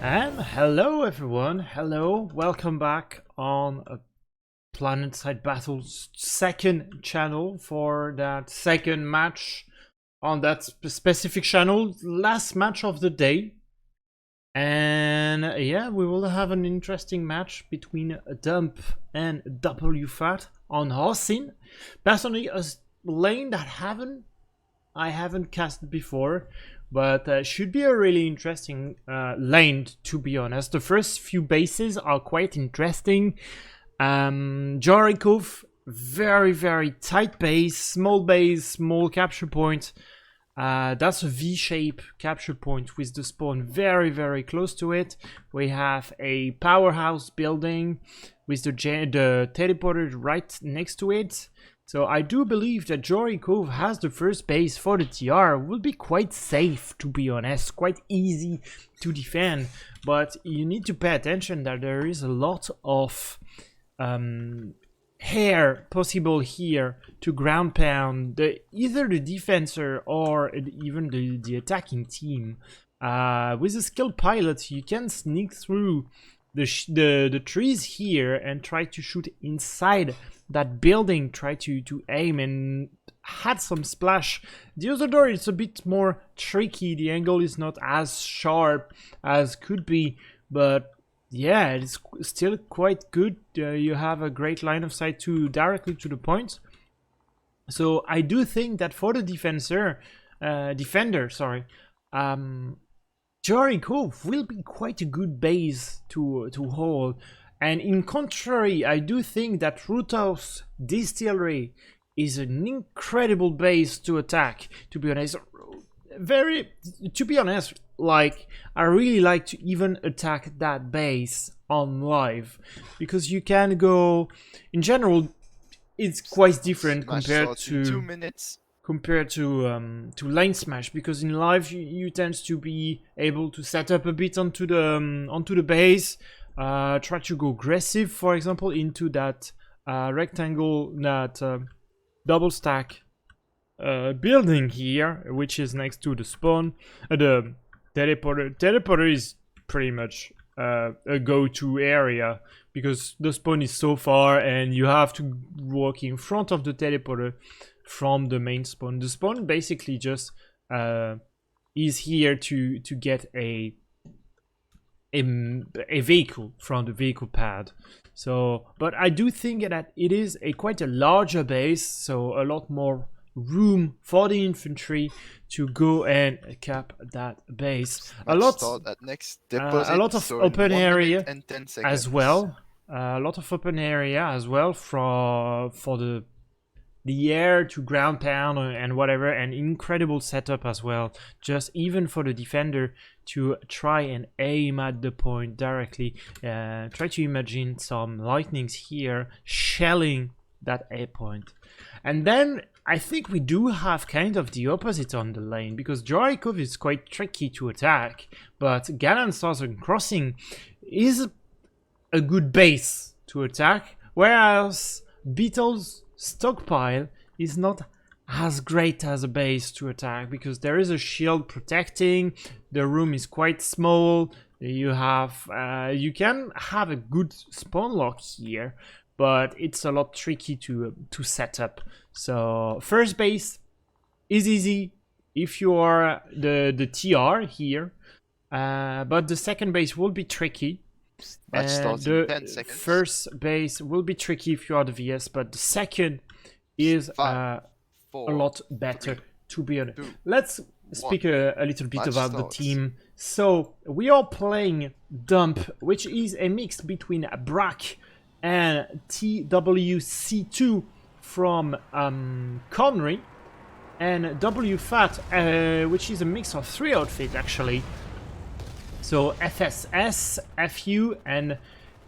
And hello everyone, hello, welcome back on a PlanetSide Battles second channel for that second match on that specific channel, last match of the day. And yeah, we will have an interesting match between Dump and WFAT on Hosin. Personally, a lane that I haven't cast before, but should be a really interesting lane, to be honest. The first few bases are quite interesting. Jorikov, very tight base, small capture point. That's a V-shape capture point with the spawn very close to it. We have a powerhouse building with the teleporter right next to it. So I do believe that Jorikov has the first base for the TR. Will be quite safe, to be honest, quite easy to defend. But you need to pay attention that there is a lot of hair possible here to ground pound either the defender or even the attacking team. With a skilled pilot, you can sneak through the trees here and try to shoot inside that building, try to aim and had some splash. The other door is a bit more tricky, the angle is not as sharp as could be, but yeah, it's still quite good. You have a great line of sight directly to the point. So I do think that for the defender, Jorikov will be quite a good base to hold. And in contrary, I do think that Roothouse Distillery is an incredible base to attack, to be honest. Like, I really like to even attack that base on live, because you can go, in general, it's quite different compared to 2 minutes. Compared to LaneSmash, because in live you tend to be able to set up a bit onto the base, try to go aggressive, for example, into that rectangle, that double stack building here, which is next to the spawn. The teleporter is pretty much a go-to area, because the spawn is so far and you have to walk in front of the teleporter from the main spawn. The spawn basically just is here to get a vehicle from the vehicle pad. So, but I do think that it is quite a larger base, so a lot more room for the infantry to go and cap that base. A lot of open area as well. A lot of open area as well for the air to ground pound and whatever, and incredible setup as well, just even for the defender to try and aim at the point directly. Try to imagine some lightnings here shelling that A point. And then I think we do have kind of the opposite on the lane, because Jorikov is quite tricky to attack, but Gallant Southern Crossing is a good base to attack, whereas Beetle's Stockpile is not as great as a base to attack, because there is a shield protecting, the room is quite small, you can have a good spawn lock here, but it's a lot tricky to set up. So first base is easy if you are the TR here, but the second base will be tricky. Match starts in 10 seconds. First base will be tricky if you are the VS, but the second is 5, 4, a lot better, 3, to be honest. 2, Let's speak a little bit Match about the starts. team. So we are playing Dump, which is a mix between Brack and TWC2 from Connery, and WFAT, which is a mix of 3 outfits actually. So FSS, FU, and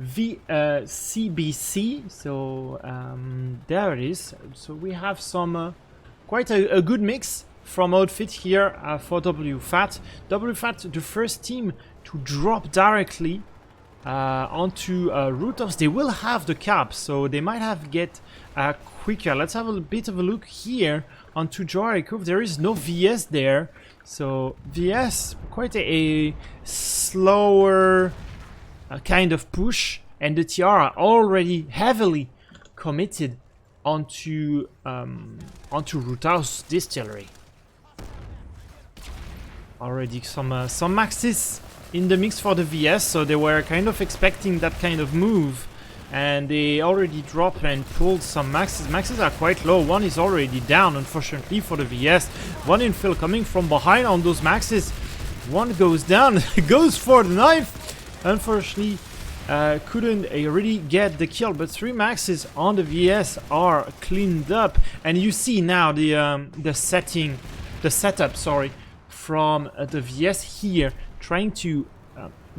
CBC. So there it is. So we have some quite a good mix from outfit here for WFAT. WFAT, the first team to drop directly onto Roothouse. They will have the cap, so they might have get quicker. Let's have a bit of a look here onto Jorikov. There is no VS there, so VS quite a slower kind of push, and the TR are already heavily committed onto Roothouse Distillery. Already some maxes in the mix for the VS, so they were kind of expecting that kind of move, and they already dropped and pulled some maxes. Maxes are quite low. One is already down, unfortunately, for the VS. One infill coming from behind on those maxes. One goes down, goes for the knife. Unfortunately, couldn't really get the kill, but 3 maxes on the VS are cleaned up, and you see now the setup, sorry, from the VS here, trying to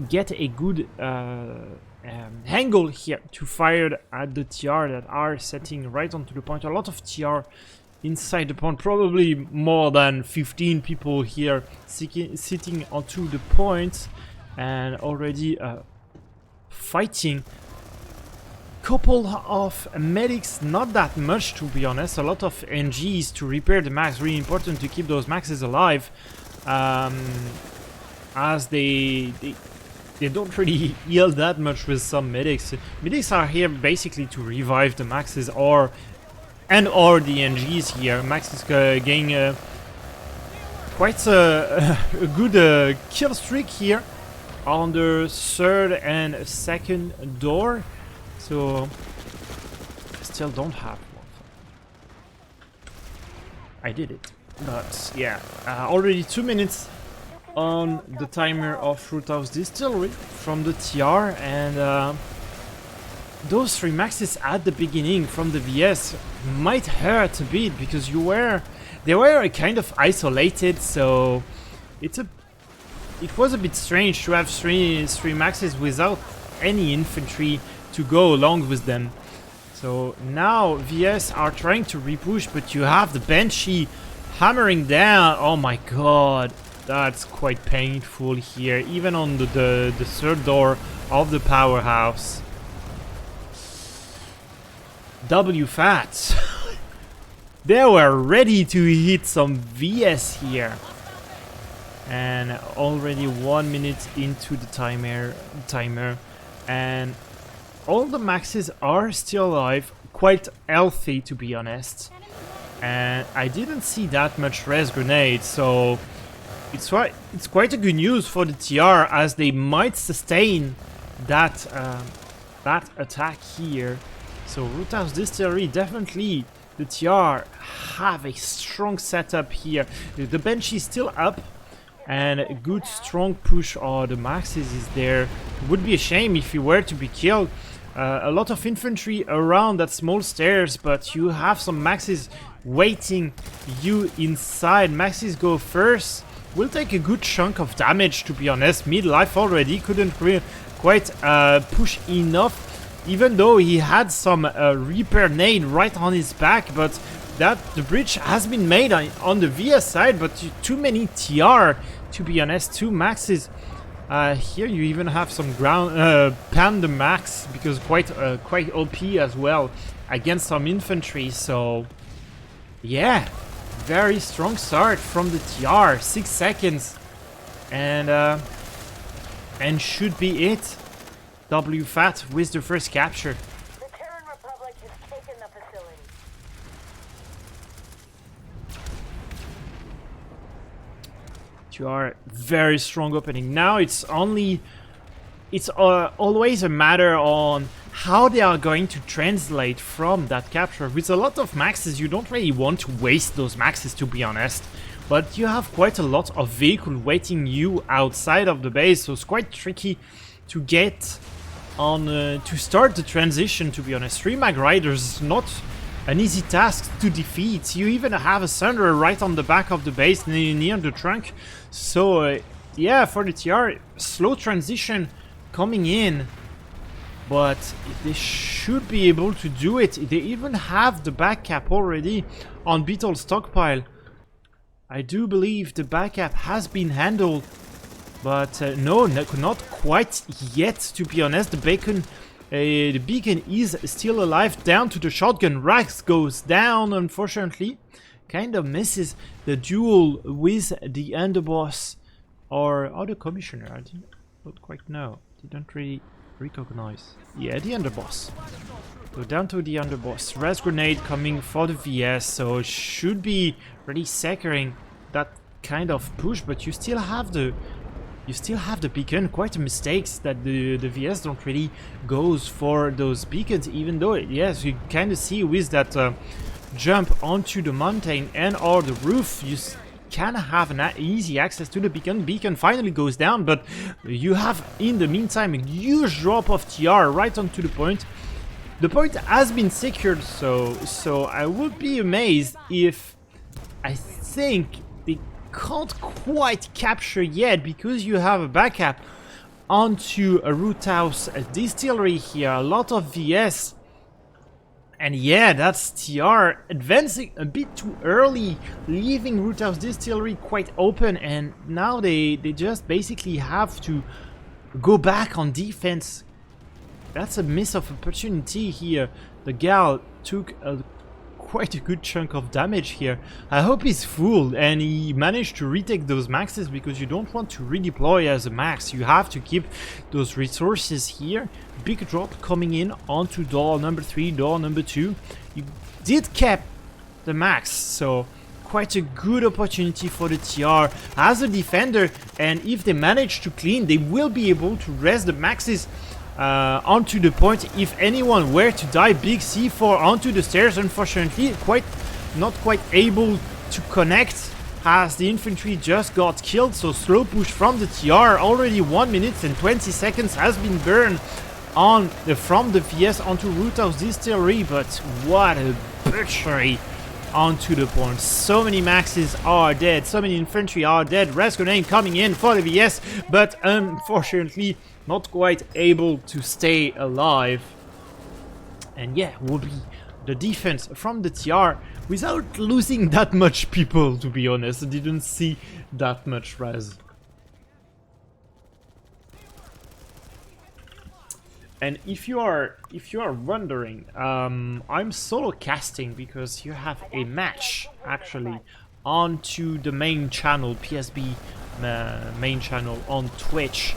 get a good angle here to fire at the TR that are setting right onto the point. A lot of TR inside the point, probably more than 15 people here sitting onto the point and already fighting. Couple of medics, not that much to be honest. A lot of NGs to repair the max. Really important to keep those maxes alive, as they don't really heal that much with some medics. Medics are here basically to revive the maxes or the NGs here. Max is getting quite a good kill streak here on the third and second door. So still don't have one. I did it, but yeah, already 2 minutes on the timer of Roothouse Distillery from the TR, and those 3 maxes at the beginning from the VS might hurt a bit because they were kind of isolated, so it was a bit strange to have three maxes without any infantry to go along with them. So now VS are trying to repush, but you have the Banshee hammering down. Oh my god, that's quite painful here, even on the third door of the powerhouse. WFAT. They were ready to hit some VS here. And already 1 minute into the timer, and all the maxes are still alive, quite healthy to be honest. And I didn't see that much res grenade, so it's quite a good news for the TR, as they might sustain that attack here. So Roothouse Distillery, definitely the TR have a strong setup here. The bench is still up, and a good strong push on the maxes is there. It would be a shame if you were to be killed. A lot of infantry around that small stairs, but you have some maxes waiting you inside. Maxes go first. Will take a good chunk of damage to be honest. Midlife already couldn't quite push enough, even though he had some repair nade right on his back, but the bridge has been made on the VS side, but too many TR to be honest. 2 maxes. Here you even have some ground panda max, because quite OP as well against some infantry. So yeah, very strong start from the TR. 6 seconds, and should be it. WFAT with the first capture. The Terran Republic has taken the facility. TR, very strong opening. Now it's always a matter on how they are going to translate from that capture. With a lot of maxes, you don't really want to waste those maxes to be honest, but you have quite a lot of vehicle waiting you outside of the base, so it's quite tricky to get on to start the transition to be honest. 3 mag riders is not an easy task to defeat. You even have a Sunderer right on the back of the base near the trunk. So yeah, for the TR, slow transition coming in, but they should be able to do it. They even have the back cap already on Beetle stockpile. I do believe the back cap has been handled, but no, not quite yet to be honest. The beacon is still alive. Down to the shotgun. Rax goes down, unfortunately. Kind of misses the duel with the underboss or the commissioner. Don't quite know. Didn't really recognize. Yeah, the underboss. Go down to the underboss. Res grenade coming for the VS, so should be really securing that kind of push, but you still have the beacon. Quite a mistake that the VS don't really goes for those beacons, even though yes, you kind of see with that jump onto the mountain and or the roof, you kind of have an easy access to the beacon. Beacon finally goes down, but you have in the meantime a huge drop of TR right onto the point. The point has been secured, so I would be amazed if I think they can't quite capture yet, because you have a backup onto a root house distillery here, a lot of VS. And yeah, that's TR advancing a bit too early, leaving Root House Distillery quite open, and now they just basically have to go back on defense. That's a miss of opportunity here. The gal took quite a good chunk of damage here. I hope he's full and he managed to retake those maxes, because you don't want to redeploy as a max. You have to keep those resources here. Big drop coming in onto door number 3, door number 2. You did cap the max, so quite a good opportunity for the TR as a defender, and if they manage to clean, they will be able to res the maxes onto the point. If anyone were to die, big C4 onto the stairs, unfortunately not quite able to connect as the infantry just got killed. So slow push from the TR. Already 1 minute and 20 seconds has been burned on from the VS onto Root House Distillery, but what a butchery onto the point. So many maxes are dead, so many infantry are dead. Res grenade coming in for the VS, but unfortunately not quite able to stay alive. And yeah, will be the defense from the TR without losing that much people, to be honest. I didn't see that much res. And if you are wondering, I'm solo casting because you have a match actually onto the main channel, PSB main channel on Twitch,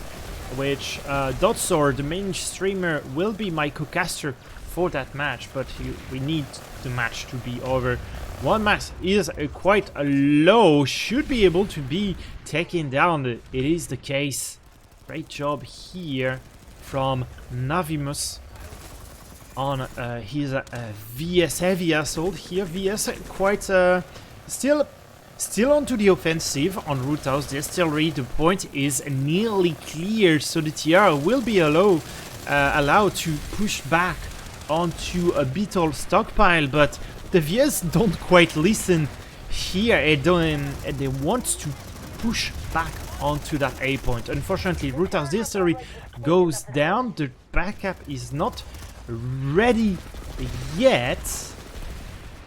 which Dotsor, the main streamer, will be my co-caster for that match, but we need the match to be over. One max is quite a low, should be able to be taken down. It is the case. Great job here from Navimus on his VS heavy assault here. VS quite still onto the offensive on Root House Distillery. The point is nearly clear, so the TR will be allowed to push back onto a beetle stockpile, but the VS don't quite listen here, and they want to push back onto that A point. Unfortunately, Root House Distillery goes down. The backup is not ready yet.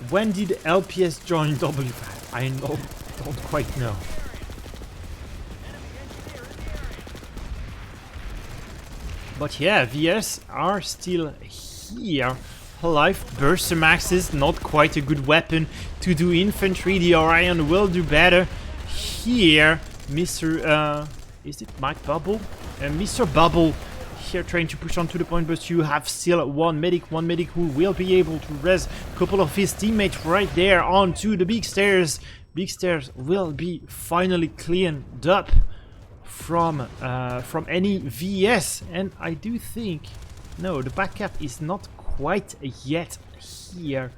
When did LPS join WFAT? I don't quite know. But yeah, VS are still here. Alive. Burster Maxes, not quite a good weapon to do infantry. The Orion will do better here. Mr. Is it Mike Bubble? Mr. Bubble here trying to push onto the point, but you have still one medic who will be able to res a couple of his teammates right there onto the big stairs. Big stairs will be finally cleaned up from any VS, and I do think no, the backup is not quite yet here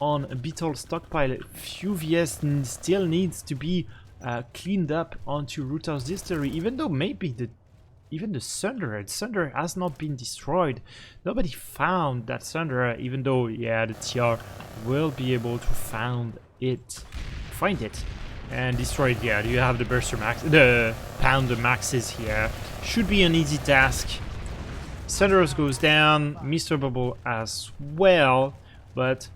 on a beetle stockpile. Few VS still needs to be cleaned up onto Root House Distillery, even though maybe even the Sunderer has not been destroyed. Nobody found that Sunderer, even though yeah, the TR will be able to find it and destroy it. Yeah, you have the Burster Max, the Pounder Maxes here. Should be an easy task. Sunderers goes down, Mr. Bubble as well, but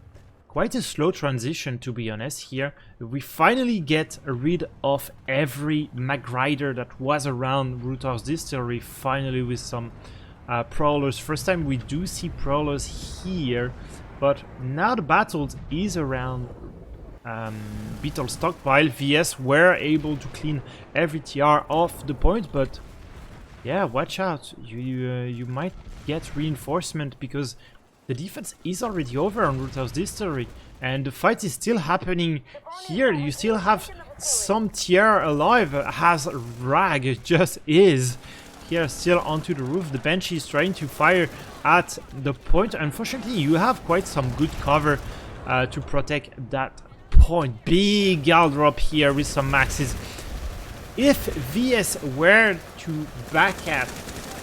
quite a slow transition, to be honest. Here we finally get rid of every mag rider that was around Root House Distillery, finally, with some prowlers. First time we do see prowlers here, but now the battle is around Beetle Stockpile. VS were able to clean every TR off the point, but yeah, watch out. You might get reinforcement because the defense is already over on Roothouse Distillery, and the fight is still happening here. You still have some tier alive, as Rag just is here, still onto the roof. The Banshee is trying to fire at the point. Unfortunately, you have quite some good cover to protect that point. Big gal drop here with some maxes. If VS were to back at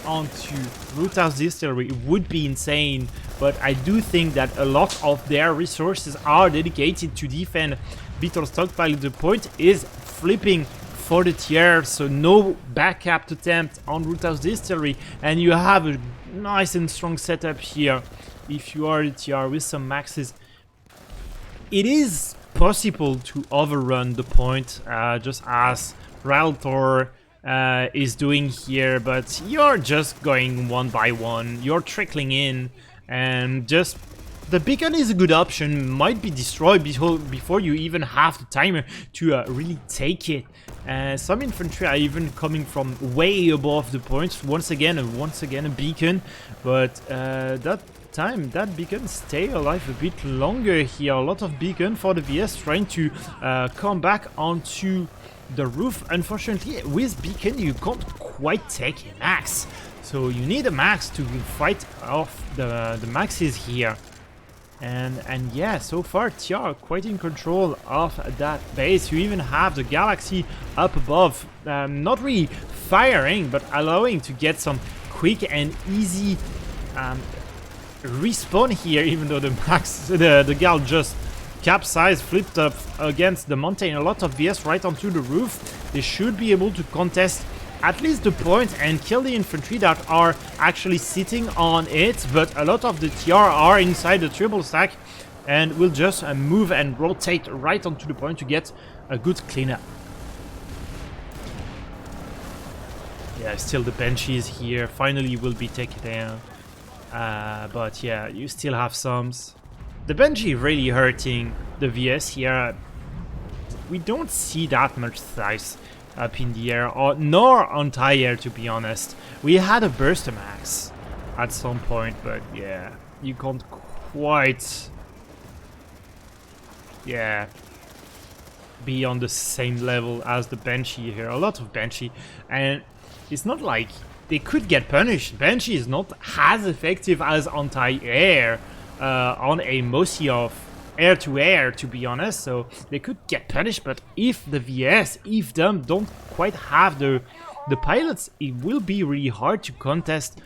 onto Roothouse Distillery, it would be insane, but I do think that a lot of their resources are dedicated to defend Beetle Stockpile. The point is flipping for the tier, so no backup attempt on Roothouse Distillery, and you have a nice and strong setup here. If you are the tier with some maxes, it is possible to overrun the point, just as Raltor is doing here, but you're just going one by one, you're trickling in, and just the beacon is a good option, might be destroyed before you even have the timer to really take it. Some infantry are even coming from way above the points, once again a beacon, but that beacon stay alive a bit longer here. A lot of beacon for the VS trying to come back onto the roof. Unfortunately, with beacon you can't quite take a max, so you need a max to fight off the maxes here. And yeah, so far TR are quite in control of that base. You even have the Galaxy up above, not really firing, but allowing to get some quick and easy respawn here, even though the Gal just capsized, flipped up against the mountain. A lot of VS right onto the roof. They should be able to contest at least the point and kill the infantry that are actually sitting on it, but a lot of the TR are inside the triple stack and will just move and rotate right onto the point to get a good cleanup. Yeah, still the Banshees here finally will be taken down, but yeah, you still have some. The Banshee really hurting the VS here. We don't see that much size up in the air, or nor on tire, to be honest. We had a burster max at some point, but yeah, you can't quite be on the same level as the Banshee here. A lot of Banshee, and it's not like they could get punished. Banshee is not as effective as anti-air on a Mosi air-to-air, to be honest, so they could get punished. But if the VS, if them don't quite have the pilots, it will be really hard to contest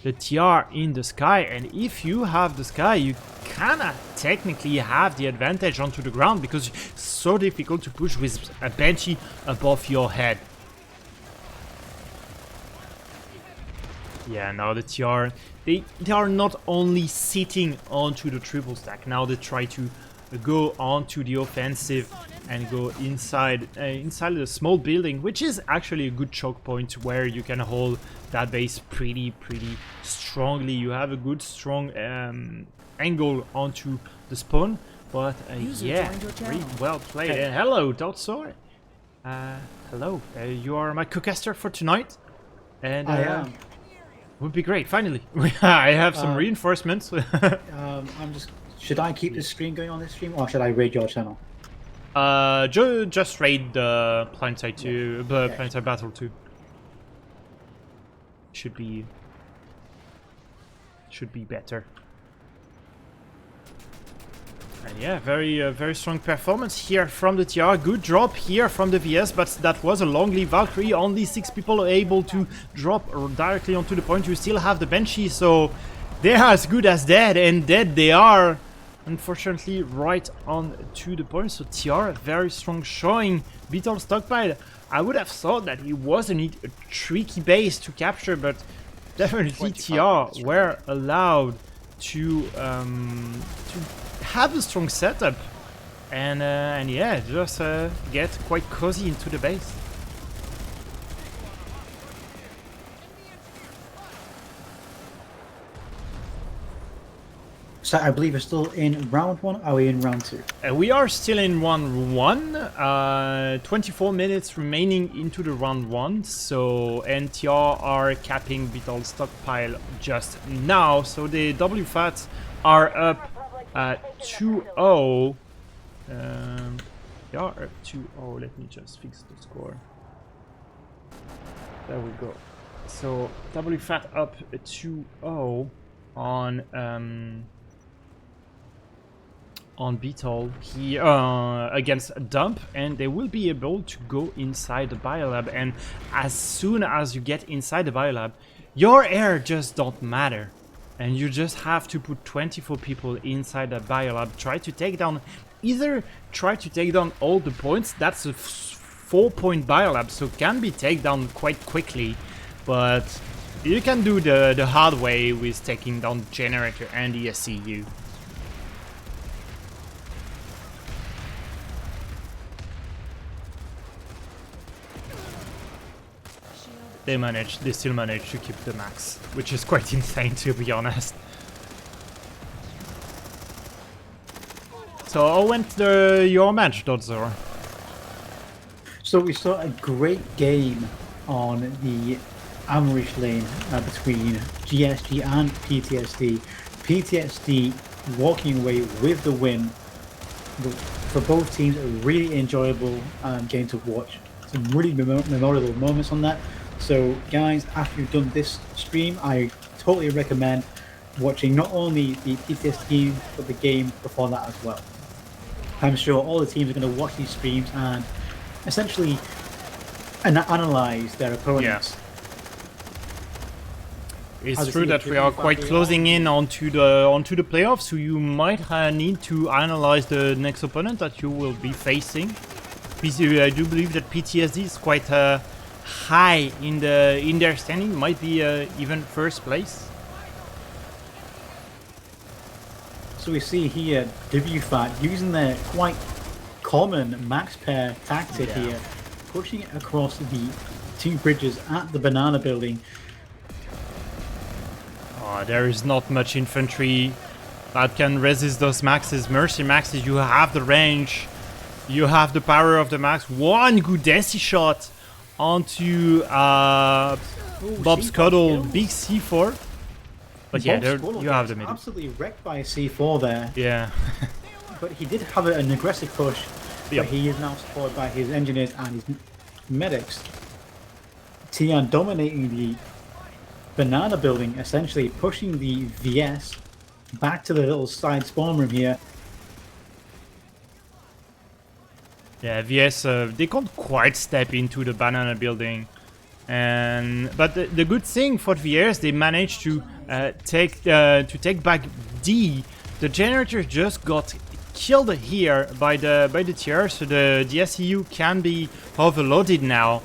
the TR in the sky. And if you have the sky, you kinda technically have the advantage onto the ground, because it's so difficult to push with a Banshee above your head. Yeah, now the TR, they are not only sitting onto the triple stack, now they try to go onto the offensive and go inside the small building, which is actually a good choke point where you can hold that base pretty strongly. You have a good strong angle onto the spawn, but yeah, really well played. And hello, Dotsor. Hello, you are my co-caster for tonight, and I am. Would be great. Finally, I have some reinforcements. Should I keep this stream going on this stream, or should I raid your channel? Just raid the Planetside 2, Planetside Battle 2. Should be better. And yeah, very strong performance here from the TR. Good drop here from the VS, but that was a long-lived Valkyrie. Only 6 people are able to drop directly onto the point. You still have the Banshee, so they're as good as dead, and dead they are, unfortunately, right on to the point. So TR, very strong showing. Beetle Stockpile, I would have thought that it wasn't a tricky base to capture, but definitely TR were allowed to have a strong setup and yeah, just get quite cozy into the base. So I believe we're still in round 1. Are we in round 2? We are still in round 1. 24 minutes remaining into the round 1. So NTR are capping Beetle stockpile just now. So the WFAT are up 2-0. They are up 2-0. Let me just fix the score. There we go. So WFAT up 2-0 on Beetle here against Dump, and they will be able to go inside the biolab. And as soon as you get inside the biolab, your air just don't matter, and you just have to put 24 people inside the biolab. Try to take down all the points. That's a 4-point biolab, so can be taken down quite quickly, but you can do the hard way with taking down the generator and the SCU. They still manage to keep the max, which is quite insane, to be honest. So how went your match, Dodzor? So we saw a great game on the Amrish lane between GSG and PTSD. PTSD walking away with the win. For both teams, a really enjoyable game to watch. Some really memorable moments on that. So guys, after you've done this stream, I totally recommend watching not only the PTSD but the game before that as well. I'm sure all the teams are going to watch these streams and essentially analyze their opponents. Yeah. It's true that we are quite closing in onto the playoffs, so you might need to analyze the next opponent that you will be facing. I do believe that PTSD is quite high in their standing, might be even first place. So we see here WFAT using their quite common max pair tactic here, pushing it across the 2 bridges at the banana building. There is not much infantry that can resist those maxes. Mercy maxes, you have the range, you have the power of the max. One good Desi shot onto Bob's Cuddle, big C4. But yeah, you have the middle. Absolutely wrecked by a C4 there. Yeah. But he did have an aggressive push. But he is now supported by his engineers and his medics. Tian dominating the banana building, essentially pushing the VS back to the little side spawn room here. Yeah, VS, they can't quite step into the banana building. But the good thing for VS, they managed to take back D. The generator just got killed here by the TR, so the SCU can be overloaded now.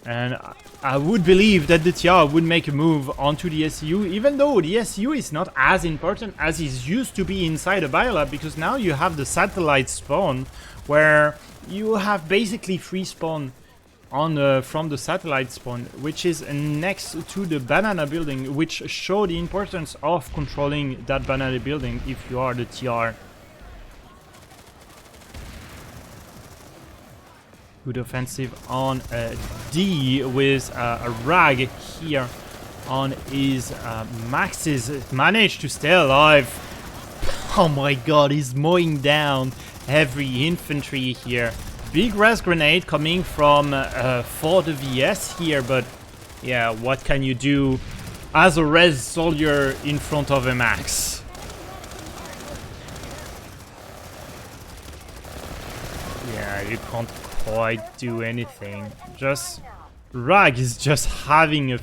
And I would believe that the TR would make a move onto the SCU, even though the SCU is not as important as it used to be inside a biolab, because now you have the satellite spawn, where you have basically free spawn from the satellite spawn, which is next to the banana building, which show the importance of controlling that banana building if you are the TR. Good offensive on D with a rag here on his maxes. Managed to stay alive. Oh my god, he's mowing down heavy infantry here. Big res grenade coming from for the VS here, but yeah, what can you do as a res soldier in front of a max? Yeah, you can't quite do anything. Just Rag is just having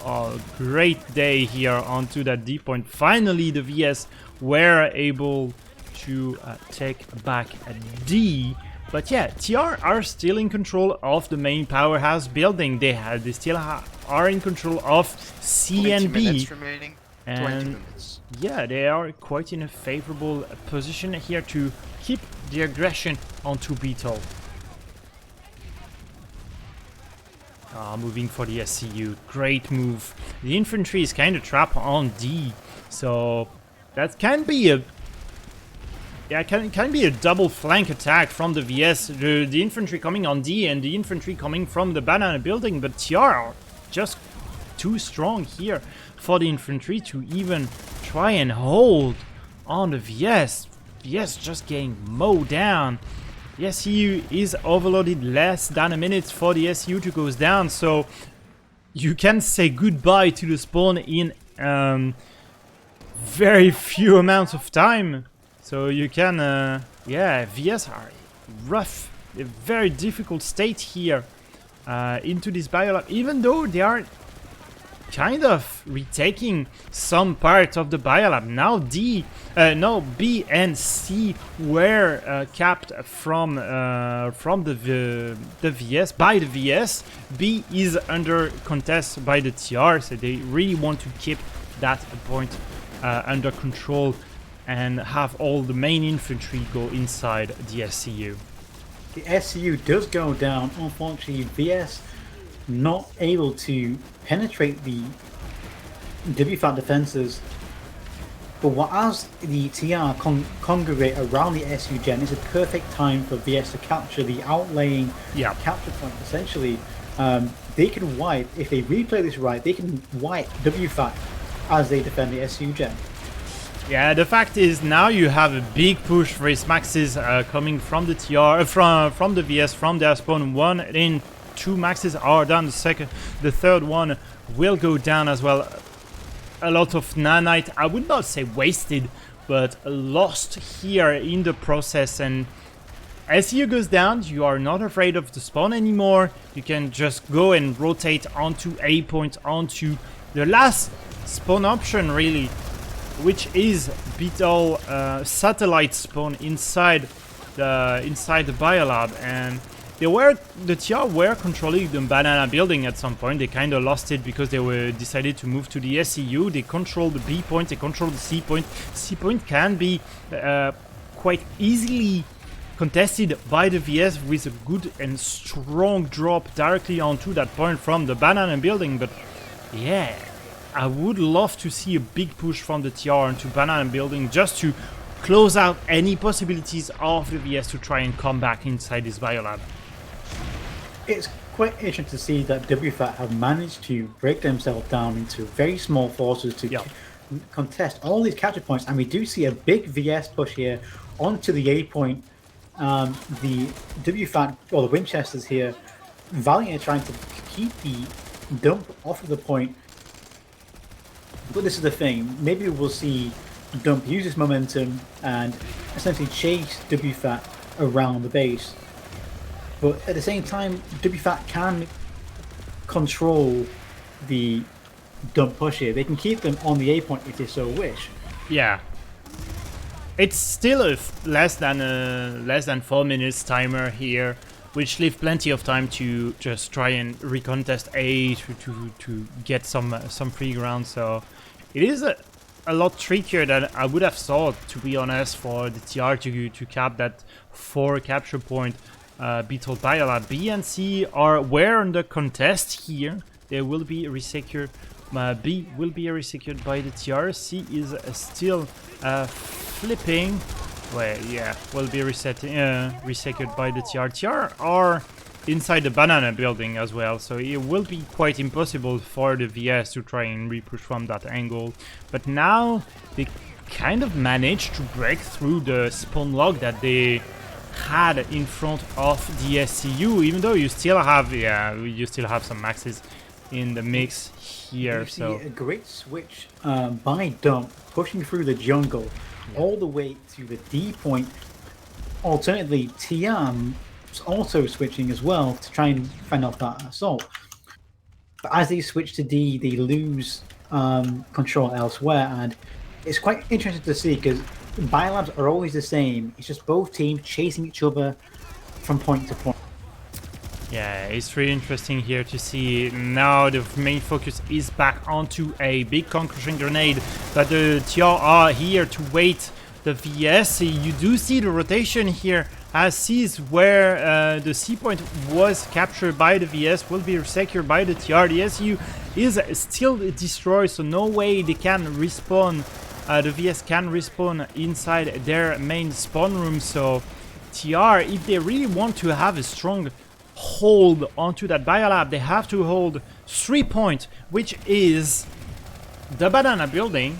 a great day here onto that D point. Finally, the VS were able to take back a D. But yeah, TR are still in control of the main powerhouse building. They still are in control of C and B. 20 minutes remaining. 20 minutes. Yeah, they are quite in a favorable position here to keep the aggression onto Beetle. Moving for the SCU. Great move. The infantry is kind of trapped on D. So that can be a can be a double flank attack from the VS. The infantry coming on D and the infantry coming from the banana building, but TR are just too strong here for the infantry to even try and hold on the VS. VS just getting mowed down. The SCU is overloaded, less than a minute for the SCU to go down, so you can say goodbye to the spawn in very few amounts of time. So you can, yeah, VS are rough, a very difficult state here into this biolab, even though they are kind of retaking some part of the biolab. Now B and C were capped from the VS, by the VS. B is under contest by the TR, so they really want to keep that point under control and have all the main infantry go inside the SCU. The SCU does go down. Unfortunately, VS not able to penetrate the WFAT defenses. But as the TR congregate around the SU gen, it's a perfect time for VS to capture the outlaying capture point. Essentially, they can wipe, if they replay this right, they can wipe WFAT as they defend the SU gen. Yeah, the fact is now you have a big push for his maxes coming from the TR, from the VS, from their spawn. One in 2 maxes are down. The third one will go down as well. A lot of nanite, I would not say wasted, but lost here in the process. And as you goes down, you are not afraid of the spawn anymore. You can just go and rotate onto A point, onto the last spawn option really, which is Beetle satellite spawn inside the biolab. And the TR were controlling the banana building at some point. They kind of lost it because they were decided to move to the SCU. They control the B point, they control the C point. C point can be quite easily contested by the VS with a good and strong drop directly onto that point from the banana building. But yeah, I would love to see a big push from the TR into banana building just to close out any possibilities of the VS to try and come back inside this biolab. It's quite interesting to see that WFAT have managed to break themselves down into very small forces to contest all these capture points, and we do see a big VS push here onto the A point. The WFAT, or the Winchesters here, valiantly trying to keep the dump off of the point. But this is the thing, maybe we'll see Dump use this momentum and essentially chase WFAT around the base. But at the same time, WFAT can control the Dump push here. They can keep them on the A point if they so wish. Yeah. It's still a less than 4 minutes timer here, which leave plenty of time to just try and recontest A to get some free ground. So it is a lot trickier than I would have thought, to be honest, for the TR to cap that 4 capture point Beetle biolab. B and C were under contest here. They will be resecured. B will be resecured by the TR. C is still flipping. Well, yeah, will be resecured by the TR. TR are inside the banana building as well, so it will be quite impossible for the VS to try and repush from that angle. But now they kind of managed to break through the spawn log that they had in front of the SCU, even though you still have some maxes in the mix here. You so see a great switch by Dump pushing through the jungle all the way to the D point. Alternatively, TM is also switching as well to try and fend off that assault. But as they switch to D, they lose control elsewhere, and it's quite interesting to see because biolabs are always the same. It's just both teams chasing each other from point to point. yeah, it's really interesting here to see now the main focus is back onto a big concussion grenade, but the TR are here to wait the VS. You do see the rotation here as C is where the C point was captured by the VS, will be secured by the TR. The SU is still destroyed, so no way they can respawn the VS can respawn inside their main spawn room. So TR, if they really want to have a strong hold onto that biolab, they have to hold 3 points, which is the banana building,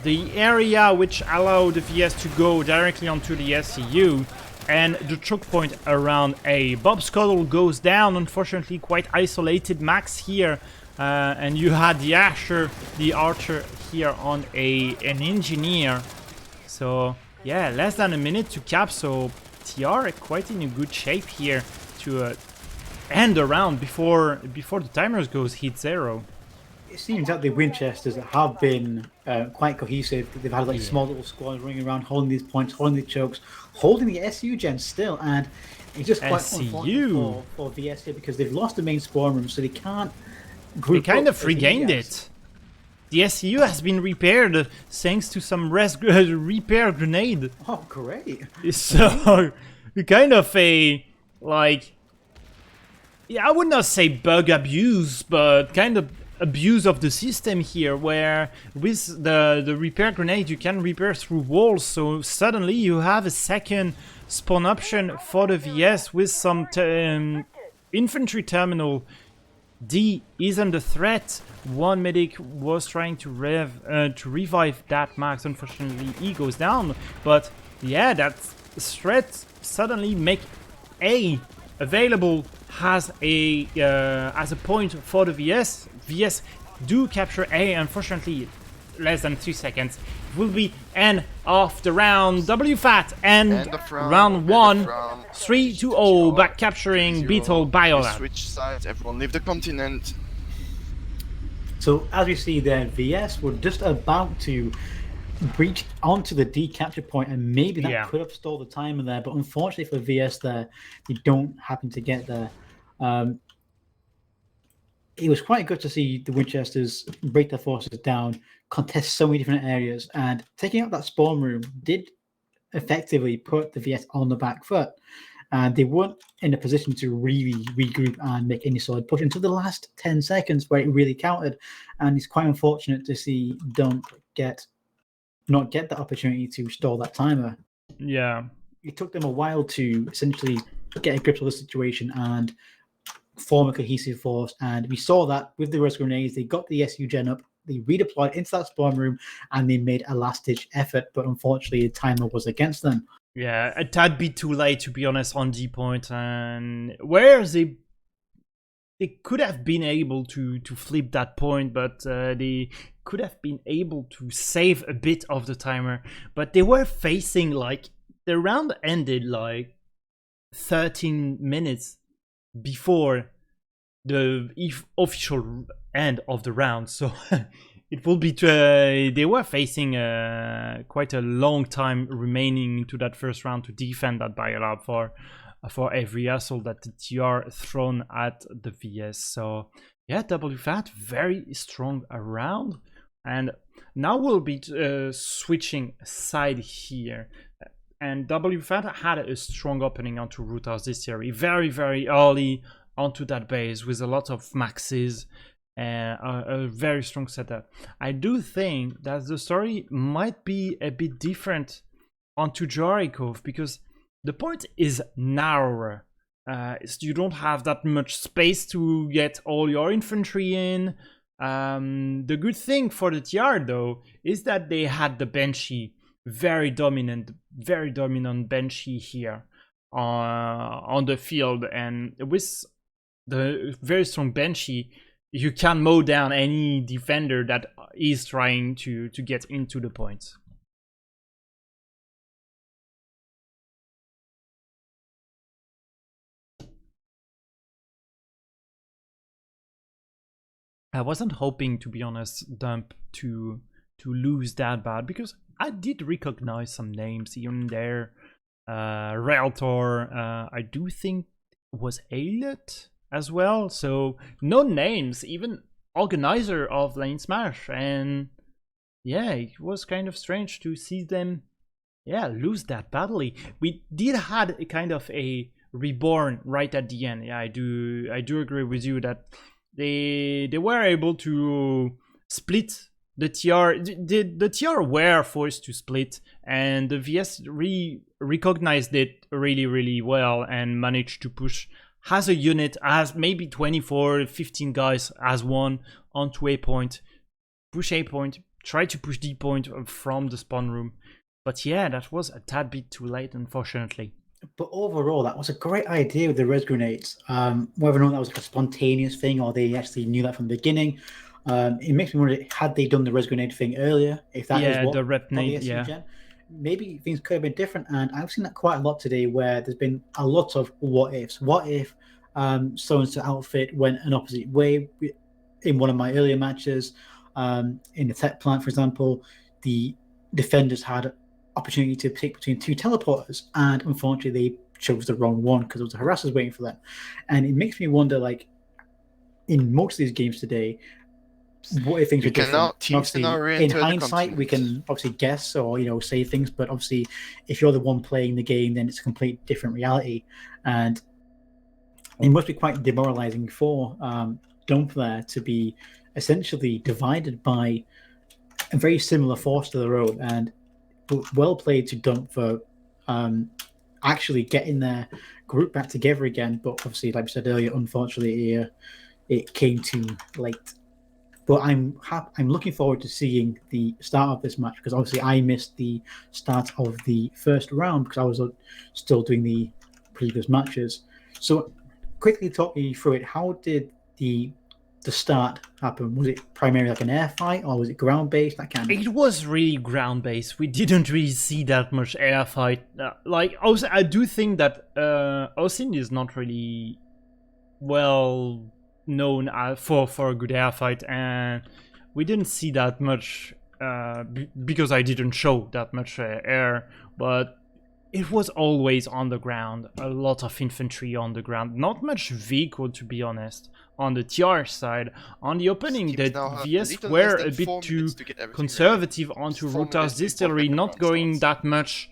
the area which allowed the VS to go directly onto the SCU, and the choke point around A. Bob Scuttle goes down, unfortunately quite isolated max here, and you had the Archer here on an engineer. So yeah, less than a minute to cap, so TR are quite in a good shape here to end the round before the timers goes hit 0. It seems that the Winchesters have been quite cohesive. They've had like small little squads running around, holding these points, holding the chokes, holding the SU gen still, and it's just quite unfortunate for VS here because they've lost the main spawn room, so they can't group. They kind of regained it. The SCU has been repaired thanks to some repair grenade. Oh, great! So kind of a like, yeah, I would not say bug abuse, but kind of abuse of the system here, where with the repair grenade you can repair through walls, so suddenly you have a second spawn option for the VS with some infantry terminal. D is under threat. One medic was trying to revive that max. Unfortunately he goes down, but yeah, that threat suddenly make A available as a point for the VS. VS do capture A, unfortunately less than 3 seconds. It will be end of the round. WFAT and round 1, 3-0, back capturing Beetle Biolab. Switch sides, everyone leave the continent. So as we see there, VS were just about to breach onto the D capture point, and maybe that could have stalled the timer there, but unfortunately for VS there, they don't happen to get there. It was quite good to see the Winchesters break their forces down, contest so many different areas, and taking out that spawn room did effectively put the VS on the back foot. And they weren't in a position to really regroup and make any solid push until the last 10 seconds where it really counted. And it's quite unfortunate to see Dump not get the opportunity to stall that timer. Yeah. It took them a while to essentially get a grip of the situation and form a cohesive force, and we saw that with the rust grenades. They got the SU gen up, they redeployed into that spawn room, and they made a last-ditch effort, but unfortunately the timer was against them. Yeah, a tad bit too late, to be honest, on D point, and where they could have been able to flip that point, but they could have been able to save a bit of the timer, but they were facing, like, the round ended like 13 minutes before the official end of the round, so it will be they were facing quite a long time remaining into that first round to defend that biolab for every assault that the TR thrown at the VS. So yeah, WFAT very strong around, and now we'll be switching side here. And WFAT had a strong opening onto Root House this series, very, very early onto that base with a lot of maxes and a very strong setup. I do think that the story might be a bit different onto Jorikov because the point is narrower. You don't have that much space to get all your infantry in. The good thing for the TR though is that they had the Banshee, very dominant Banshee here on the field, and with the very strong Banshee you can mow down any defender that is trying to get into the points. I wasn't hoping, to be honest, Dump to lose that bad, because I did recognize some names here and there. Realtor, I do think was Ailot as well, so no names, even organizer of LaneSmash, and yeah, it was kind of strange to see them lose that badly. We did had a kind of a reborn right at the end. Yeah, I do agree with you that they were able to split the TR were forced to split, and the VS recognized it really well and managed to push as a unit, as maybe 24, 15 guys as one onto A point, push A point, try to push D point from the spawn room. But yeah, that was a tad bit too late, unfortunately. But overall, that was a great idea with the res grenades. Whether or not that was like a spontaneous thing or they actually knew that from the beginning, it makes me wonder, had they done the res grenade thing earlier, if that is what the rep nade, maybe things could have been different. And I've seen that quite a lot today, where there's been a lot of what ifs. What if so-and-so outfit went an opposite way? In one of my earlier matches, in the tech plant, for example, the defenders had opportunity to pick between two teleporters, and unfortunately they chose the wrong one because there was a harassers waiting for them. And it makes me wonder, like, in most of these games today, what if things are different? In hindsight, we can obviously guess or say things, but obviously if you're the one playing the game, then it's a complete different reality, and it must be quite demoralizing for Dump there to be essentially divided by a very similar force to their own. And well played to Dump for actually getting their group back together again. But obviously, like I said earlier, unfortunately, it came too late. But I'm looking forward to seeing the start of this match, because obviously I missed the start of the first round because I was still doing the previous matches. So quickly talk me through it. How did the start happen? Was it primarily like an air fight, or was it ground based? That kind of. It was really ground based. We didn't really see that much air fight. Also, I do think that Austin is not really well known for a good air fight, and we didn't see that much because I didn't show that much air. But it was always on the ground, a lot of infantry on the ground, not much vehicle, to be honest. On the TR side, on the opening, the VS were a bit too conservative onto Roothouse Distillery, not going that much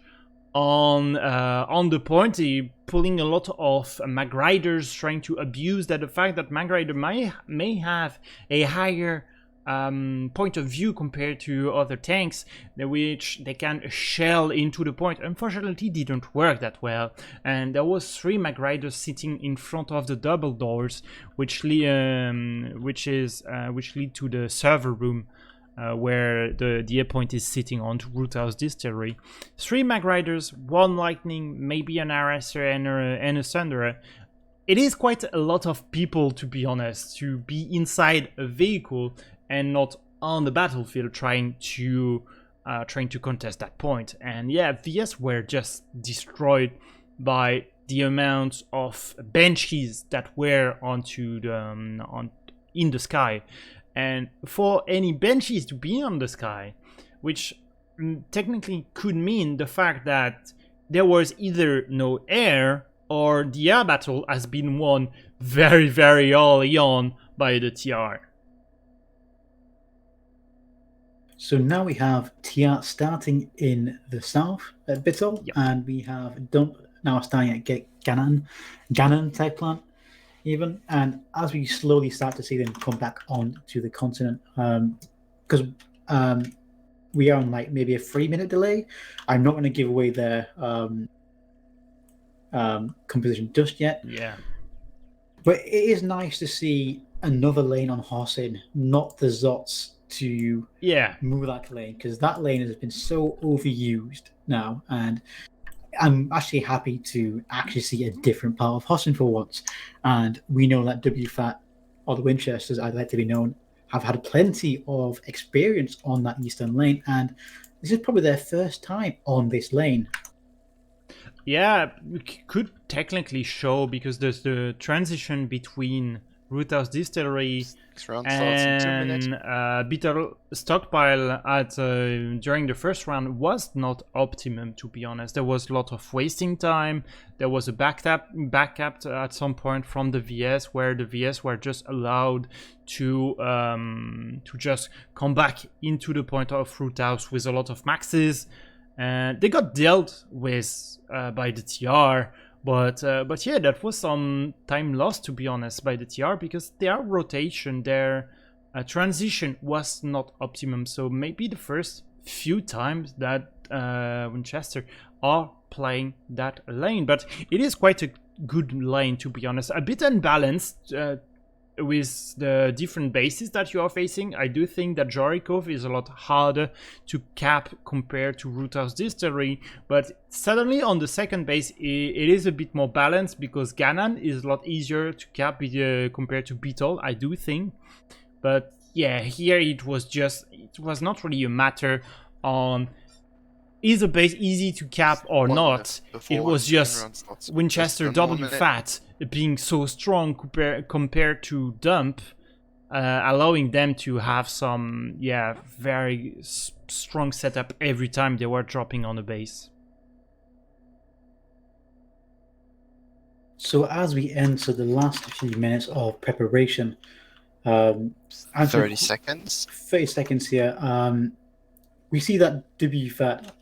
on the point, pulling a lot of Mag Riders, trying to abuse the fact that Mag Rider may have a higher point of view compared to other tanks, which they can shell into the point. Unfortunately, it didn't work that well, and there was 3 Mag Riders sitting in front of the double doors, which lead to the server room, where the air point is sitting on Roothouse Distillery. 3 Mag Riders, 1 Lightning, maybe an Harasser and a Thunderer. It is quite a lot of people, to be honest, to be inside a vehicle and not on the battlefield trying to contest that point. And yeah, VS were just destroyed by the amount of Banshees that were onto the in the sky. And for any Banshees to be on the sky, which technically could mean the fact that there was either no air, or the air battle has been won very early on by the TR. So now we have TR starting in the south at Bittle, yep. And we have Dump now starting at Gannon type plant even. And as we slowly start to see them come back on to the continent, because we are on like maybe a 3-minute delay. I'm not going to give away their composition just yet. Yeah. But it is nice to see another lane on Hossin, not the Zots, to move that lane, because that lane has been so overused now, and I'm actually happy to actually see a different part of Hossin for once. And we know that WFAT, or the Winchesters, I'd like to be known, have had plenty of experience on that eastern lane, and this is probably their first time on this lane. Yeah, we could technically show, because there's the transition between Roothouse Distillery and Bitter Stockpile at during the first round was not optimum, to be honest. There was a lot of wasting time. There was a backup at some point from the VS, where the VS were just allowed to just come back into the point of Roothouse with a lot of maxes, and they got dealt with by the TR. But yeah, that was some time lost, to be honest, by the TR, because their rotation, their transition was not optimum. So maybe the first few times that Winchester are playing that lane, but it is quite a good lane, to be honest. A bit unbalanced with the different bases that you are facing. I do think that Jericho is a lot harder to cap compared to Roothouse Distillery, but suddenly on the second base it is a bit more balanced because Ganon is a lot easier to cap compared to Beetle, I do think. But yeah, here it was not really a matter on is a base easy to cap or not. It was just Winchester WFAT being so strong compared to Dump, allowing them to have some very strong setup every time they were dropping on the base. So as we enter the last few minutes of preparation, 30 seconds. 30 seconds here. We see that WFAT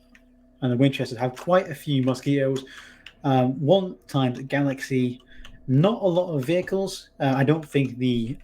and the Winchesters have quite a few mosquitoes. One times Galaxy, not a lot of vehicles. I don't think the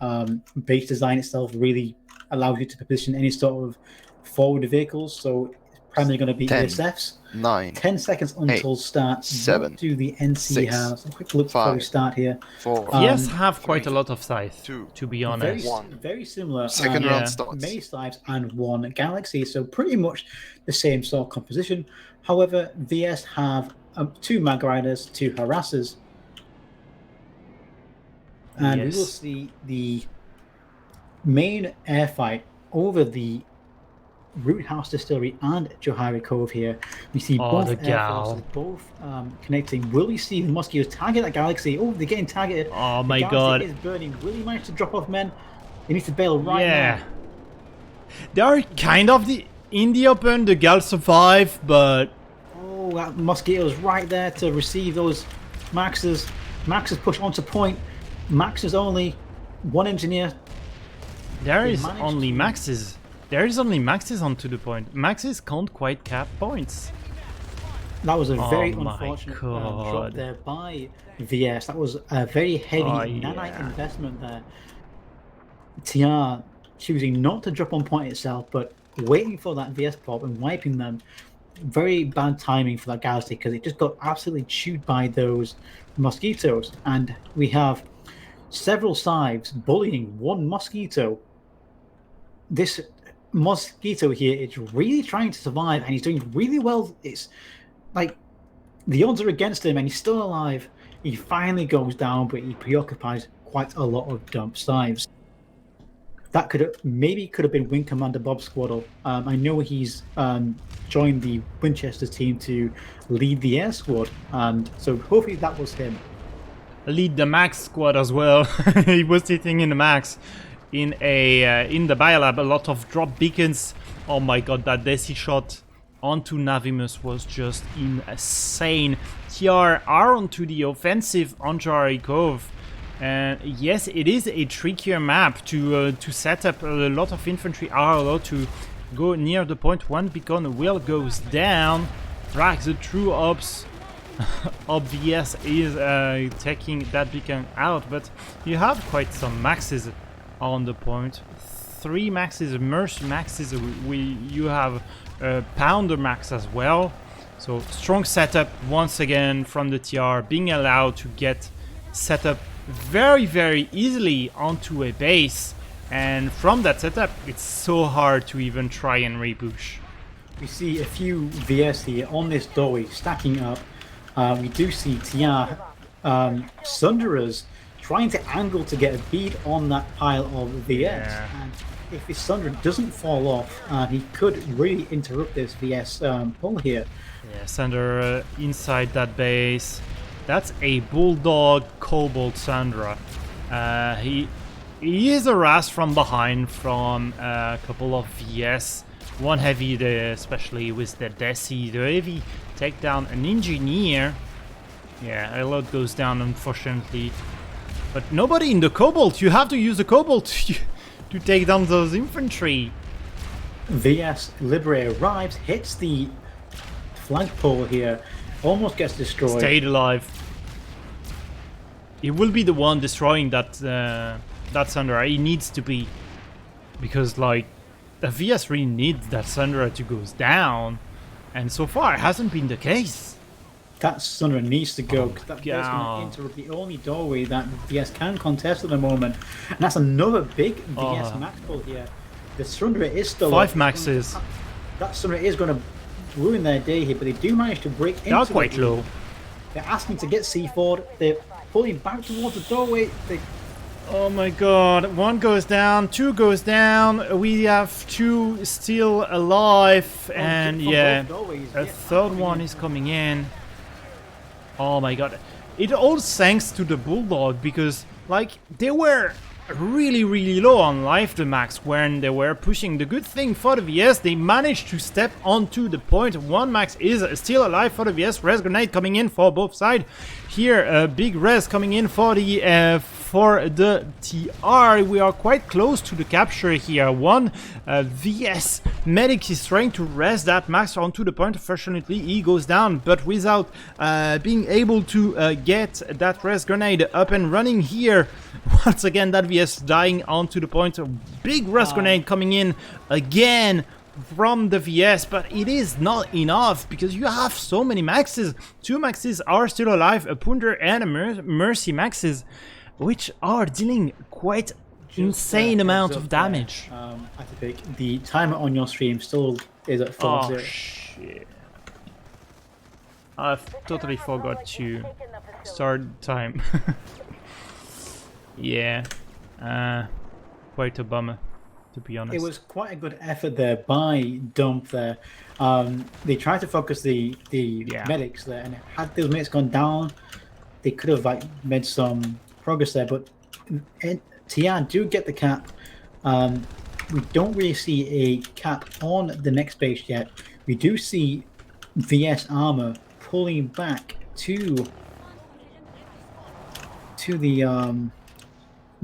base design itself really allows you to position any sort of forward vehicles, so it's primarily going to be 10, ESFs. 9, 10 seconds until 8, start. 7, what do the NC 6, have? Let's have a quick look before we 5, start here. 4, Yes, have 3, quite a lot of scythe, 2, to be honest. Very similar. Second round starts. Many Slives and one Galaxy, so pretty much the same sort of composition. However, VS have 2 Mag Riders, 2 Harassers. And we will see the main air fight over the Roothouse Distillery and Johari Cove here. We see both air forces, both connecting. Will we see the Mosquitoes target that Galaxy? Oh, they're getting targeted. Oh my the god. Galaxy is burning. Will he manage to drop off men? They need to bail right now. They are kind of in the open. The Gal survive, but... Oh, that Mosquito's right there to receive those Maxes. Maxes push onto point. Max is only one engineer. There is only Maxes. There is only Maxes onto the point. Maxes can't quite cap points. That was a very unfortunate drop there by VS. That was a very heavy nanite investment there. TR choosing not to drop on point itself, but waiting for that VS pop and wiping them. Very bad timing for that Galaxy because it just got absolutely chewed by those mosquitoes. And we have several Scythes bullying one mosquito. This mosquito here is really trying to survive and he's doing really well. It's like the odds are against him and he's still alive. He finally goes down, but he preoccupies quite a lot of Dump Scythes. That could have been Wing Commander Bob Squaddle. I know he's joined the Winchester team to lead the air squad, and so hopefully that was him. Lead the Max squad as well. He was sitting in the Max in the Biolab. A lot of drop beacons. Oh my god, that Desi shot onto Navimus was just insane. TR are onto the offensive on Johari Cove. And yes, it is a trickier map to set up. A lot of infantry are allowed to go near the point. One beacon will goes down. Rax, the true ops obvious is taking that beacon out, but you have quite some maxes on the point. 3 maxes, Mercy maxes. You have Pounder max as well. So strong setup once again from the TR, being allowed to get set up very, very easily onto a base, and from that setup it's so hard to even try and repush. We see a few VS here on this doorway stacking up. We do see TR Sunderers trying to angle to get a bead on that pile of VS, and if his Sunderer doesn't fall off, he could really interrupt this VS pull here. Yeah, Sunderer inside that base. That's a Bulldog Cobalt Sandra. He is harassed from behind from a couple of VS. One heavy, especially with the Desi. The heavy take down an engineer. Yeah, a lot goes down, unfortunately. But nobody in the Cobalt. You have to use the Cobalt to take down those infantry. VS Liberator arrives, hits the flagpole here. Almost gets destroyed. Stayed alive. He will be the one destroying that that Sandra. He needs to be. because like the VS really needs that Sandra to go down, and so far it hasn't been the case. That Sunra needs to go, because that's going to interrupt the only doorway that VS can contest at the moment. And that's another big VS max pull here. The Sunra is still 5 maxes. That Sunra is going to ruin their day here, but they do manage to break into. They are quite low. They're asking to get C4. They're pulling back towards the doorway. Oh my god, 1 goes down, 2 goes down, we have 2 still alive, and yeah, a third one is coming in. Oh my god. It all thanks to the Bulldog, because like they were really low on life the max when they were pushing. The good thing for the VS, they managed to step onto the point. 1 max is still alive for the VS. Res grenade coming in for both sides. Here a big res coming in for the TR. We are quite close to the capture here. 1 VS medic is trying to res that max onto the point. Unfortunately he goes down, but without being able to get that res grenade up and running here. Once again that VS dying onto the point. A big res grenade coming in again from the VS, but it is not enough because you have so many maxes. 2 maxes are still alive, a Punder and a Mercy maxes, which are dealing quite insane amount of damage. I have to pick. The timer on your stream still is at 4-0. Oh shit. I've totally forgot to start time. Yeah, quite a bummer, to be honest. It was quite a good effort there by Dump there. They tried to focus the medics there, and had those medics gone down, they could have like made some progress there. But TR do get the cap. We don't really see a cap on the next base yet. We do see VS Armor pulling back to the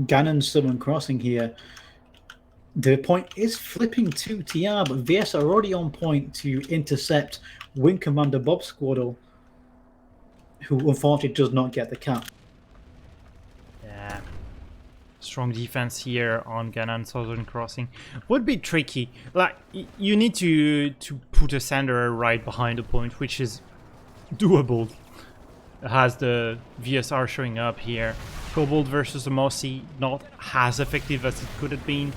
Ganon Southern Crossing here. The point is flipping to TR, but VS are already on point to intercept Wing Commander Bob Squaddle, who unfortunately does not get the cap. Yeah, strong defense here on Ganon Southern Crossing. Would be tricky. Like you need to put a Sander right behind the point, which is doable. Has the VSR showing up here. Cobalt versus the Mossy, not as effective as it could have been.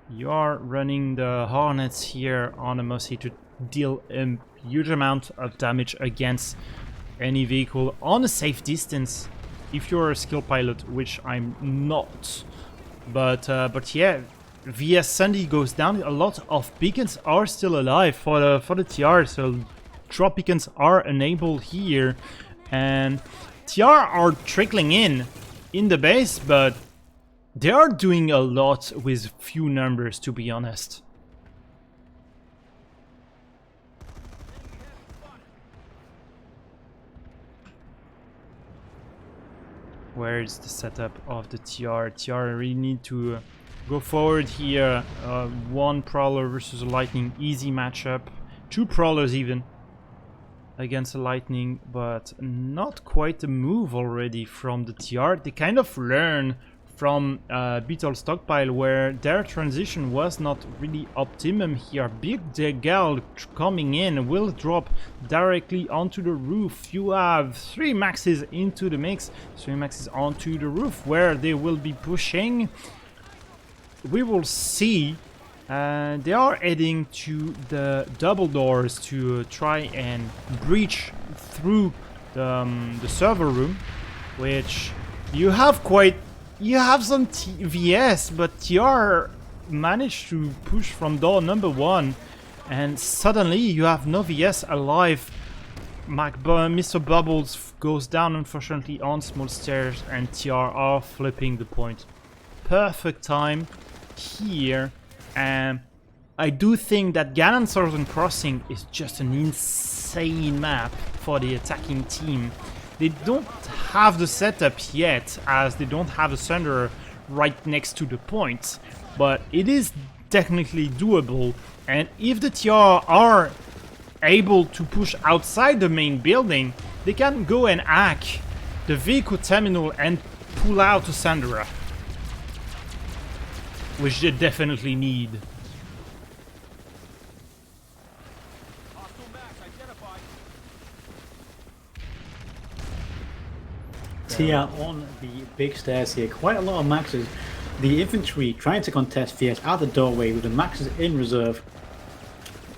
You are running the Hornets here on a Mossy to deal a huge amount of damage against any vehicle on a safe distance. If you're a skill pilot, which I'm not, but yeah, VS Sandy goes down. A lot of beacons are still alive for the TR, so drop beacons are enabled here, and TR are trickling in the base, but they are doing a lot with few numbers, to be honest. Where is the setup of the TR? TR really need to go forward here. 1 Prowler versus a Lightning, easy matchup. 2 Prowlers even against the Lightning, but not quite a move already from the TR. They kind of learn from Beetle Stockpile, where their transition was not really optimum here. Big Degal coming in will drop directly onto the roof. You have 3 maxes into the mix, 3 maxes onto the roof, where they will be pushing. We will see. They are heading to the double doors to try and breach through the server room, which you have some VS, but TR managed to push from door number 1, and suddenly you have no VS alive. Mr. Bubbles goes down unfortunately on small stairs, and TR are flipping the point. Perfect time here. And I do think that Ganon Southern Crossing is just an insane map for the attacking team. They don't have the setup yet, as they don't have a Sunderer right next to the point, but it is technically doable. And if the TR are able to push outside the main building, they can go and hack the vehicle terminal and pull out a Sunderer. which they definitely need. Tia on the big stairs here. Quite a lot of maxes. The infantry trying to contest VS at the doorway with the maxes in reserve.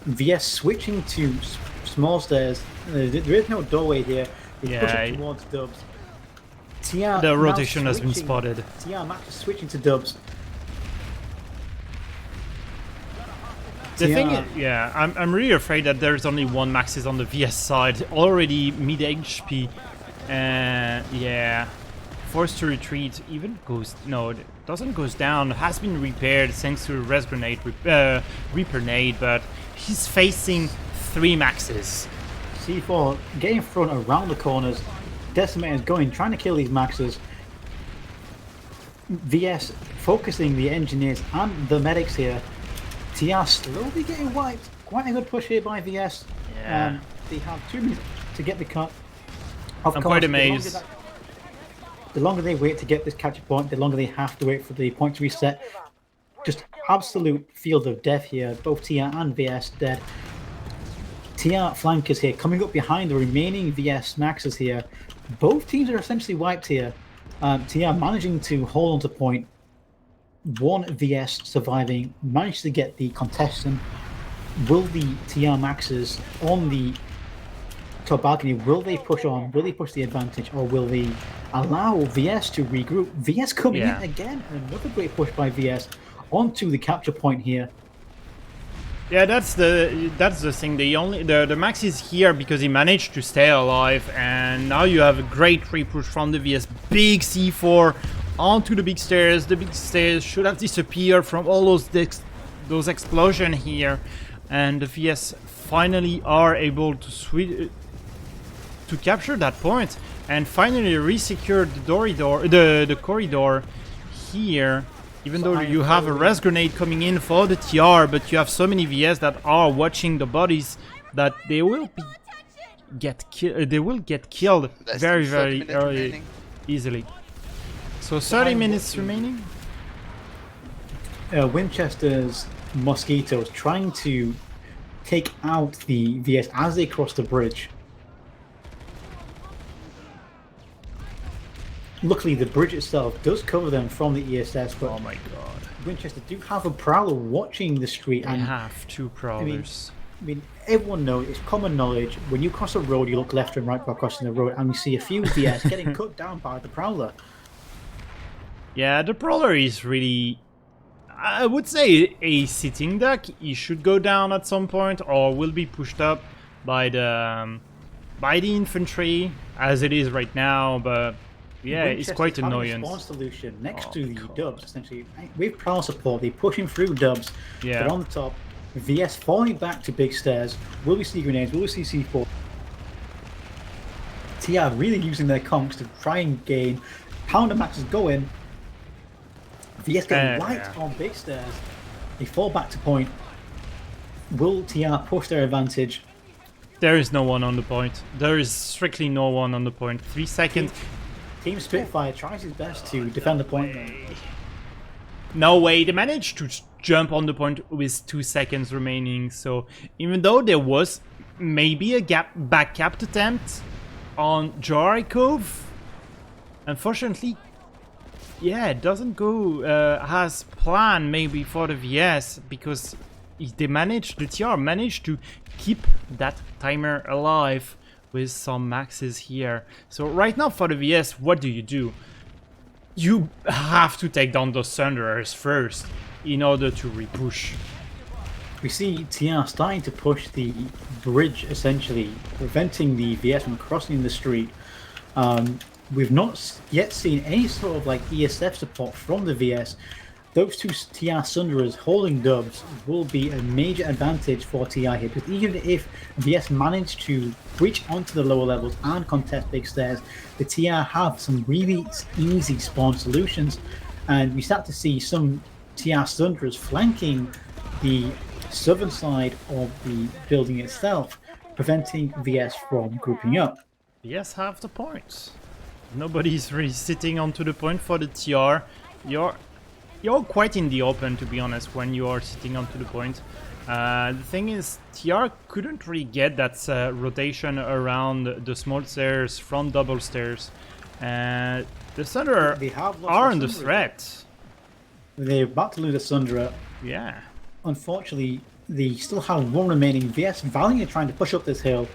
VS switching to small stairs. There is no doorway here. They push it towards dubs. Tia the rotation has been spotted. Tia Max is switching to dubs. The thing is, yeah, I'm really afraid that there's only one Maxis on the VS side, already mid HP, and yeah, forced to retreat. Even goes no, it doesn't goes down. Has been repaired thanks to a res grenade, Reaper nade, but he's facing 3 Maxis. C4 getting thrown around the corners. Decimator's going, trying to kill these Maxes. VS focusing the engineers and the medics here. TR slowly getting wiped. Quite a good push here by VS. Yeah. They have 2 minutes to get the cut. I'm quite amazed. The longer they wait to get this capture point, the longer they have to wait for the point to reset. Just absolute field of death here. Both TR and VS dead. TR flankers here coming up behind the remaining VS Maxes here. Both teams are essentially wiped here. TR managing to hold on to point. 1 VS surviving, managed to get the contestant. Will the TR Maxes on the top balcony, will they push on? Will they push the advantage, or will they allow VS to regroup? VS coming in again, another great push by VS onto the capture point here. Yeah, that's the thing. The Max is here because he managed to stay alive, and now you have a great re-push from the VS. Big C4 onto the big stairs. The big stairs should have disappeared from all those explosions here, and the VS finally are able to capture that point and finally re-secure the corridor here. Even though you have a res grenade coming in for the TR, but you have so many VS that are watching the bodies that they will get killed very early, easily. So 30 minutes remaining. Winchester's Mosquitoes trying to take out the VS as they cross the bridge. Luckily, the bridge itself does cover them from the ESS, but oh my god, Winchester do have a prowler watching the street. They have 2 prowlers. I mean, everyone knows, it's common knowledge, when you cross a road, you look left and right while crossing the road, and you see a few VS getting cut down by the prowler. Yeah, the prowler is really, I would say, a sitting duck. He should go down at some point, or will be pushed up by the infantry, as it is right now, but yeah, it's quite annoying. Spawn solution next to the dubs, essentially. With prowler support, they're pushing through dubs. Yeah. They're on the top. VS falling back to big stairs. Will we see grenades? Will we see C4? TR really using their conks to try and gain. Pounder Max is going. VS getting wiped on big stairs. They fall back to point. Will TR push their advantage? There is no one on the point. There is strictly no one on the point. 3 seconds. Team Spitfire tries his best to defend the point. No way. They managed to jump on the point with 2 seconds remaining. So even though there was maybe a back cap attempt on Jory Cove, unfortunately, yeah, it doesn't go as planned maybe for the VS, because the TR managed to keep that timer alive with some maxes here. So right now for the VS, what do? You have to take down those Thunderers first in order to repush. We see TR starting to push the bridge, essentially, preventing the VS from crossing the street. We've not yet seen any sort of like ESF support from the VS. Those 2 TR Thunderers holding dubs will be a major advantage for TR here, because even if VS manage to reach onto the lower levels and contest big stairs, the TR have some really easy spawn solutions, and we start to see some TR Thunderers flanking the southern side of the building itself, preventing VS from grouping up. VS have the points. Nobody's really sitting onto the point for the TR. you're quite in the open, to be honest, when you are sitting onto the point. The thing is, TR couldn't really get that rotation around the small stairs from double stairs. The Thunder are under threat. They're about to lose the Sundra. Yeah. Unfortunately, they still have one remaining. VS valiantly trying to push up this hill.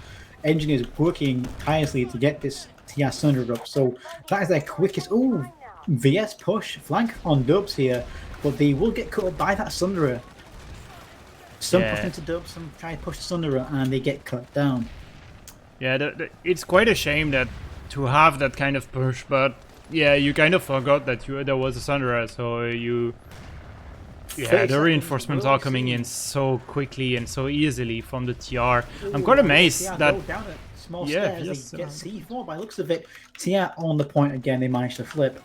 Engineers working tirelessly to get this TR Sundra up. So that is their quickest. Oh, VS push flank on Dubs here, but they will get cut up by that Sundra. Some push into Dubs, some try to push Sundra, and they get cut down. Yeah, it's quite a shame that to have that kind of push, but yeah, you kind of forgot that there was a Sundra, so the reinforcements are coming in so quickly and so easily from the TR. I'm quite amazed that small stairs, they get C4 by the looks of it. TR on the point again, they managed to flip.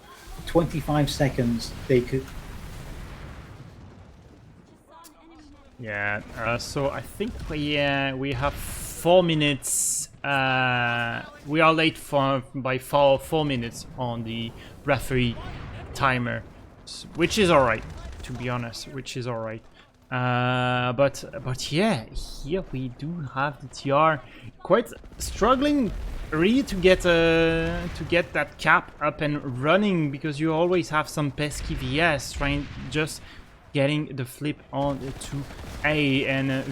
25 seconds, they could. Yeah, so I think we have 4 minutes. We are late by 4 minutes on the referee timer, which is alright, to be honest, which is alright. But yeah, here we do have the TR quite struggling really to get that cap up and running, because you always have some pesky VS trying just getting the flip on to A, and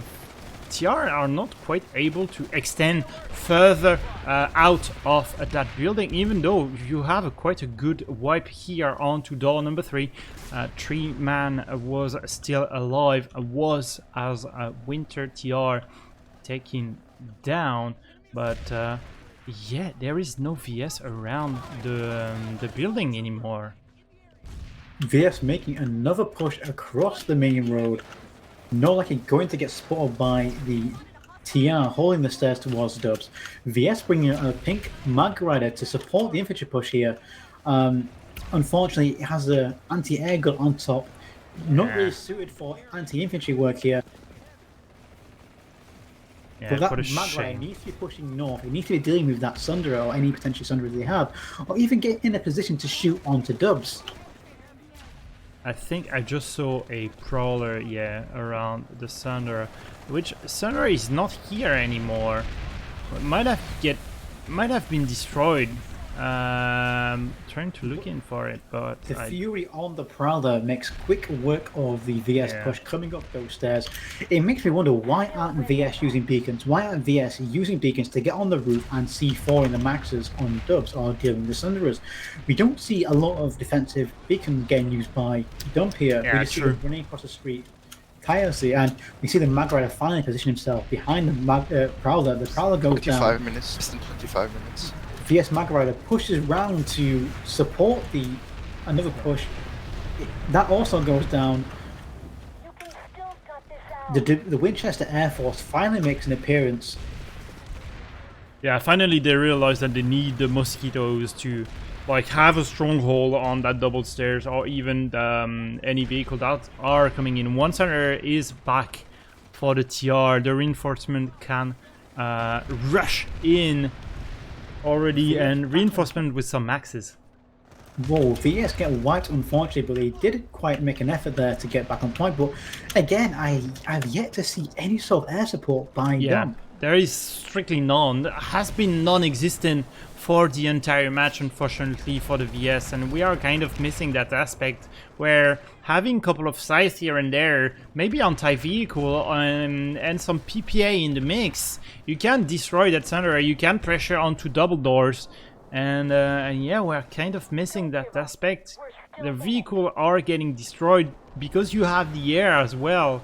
TR are not quite able to extend further out of that building, even though you have quite a good wipe here onto door number 3. 3-man was still alive, was as Winter TR taken down, but yeah, there is no VS around the building anymore. VS making another push across the main road. Not like it's going to get spotted by the TR holding the stairs towards Dubs. VS bringing a pink Mag Rider to support the infantry push here. Unfortunately, it has an anti-air gun on top. Not really suited for anti-infantry work here. Yeah, but that Mag Rider needs to be pushing north. It needs to be dealing with that Sundra or any potential Sundra they have. Or even get in a position to shoot onto Dubs. I think I just saw a Prowler, around the Sundra, which Sundra is not here anymore. It might have been destroyed. Trying to look in for it, but the Fury on the Prowler makes quick work of the VS push coming up those stairs. It makes me wonder, why aren't VS using beacons? Why aren't VS using beacons to get on the roof and C4 in the maxes on Dubs or dealing with the Sundras? We don't see a lot of defensive beacons getting used by Dump here. We just see them running across the street tirelessly, and we see the Mag Rider finally position himself behind the Prowler. The Prowler goes 25 minutes, less than 25 minutes. VS Mag Rider pushes round to support another push. That also goes down. The Winchester Air Force finally makes an appearance. Yeah, finally they realize that they need the Mosquitoes to have a stronghold on that double stairs, or even any vehicle that are coming in. One center is back for the TR. The reinforcement can rush in already, and reinforcement with some maxes. Whoa, VS get wiped unfortunately, but they didn't quite make an effort there to get back on point. But again, I've yet to see any sort of air support by Dump. There is strictly none. There has been non-existent for the entire match, unfortunately, for the VS, and we are kind of missing that aspect where having a couple of sites here and there, maybe anti-vehicle and some PPA in the mix, you can destroy that center, you can pressure onto double doors, and yeah, we're kind of missing that aspect. The vehicle are getting destroyed because you have the air as well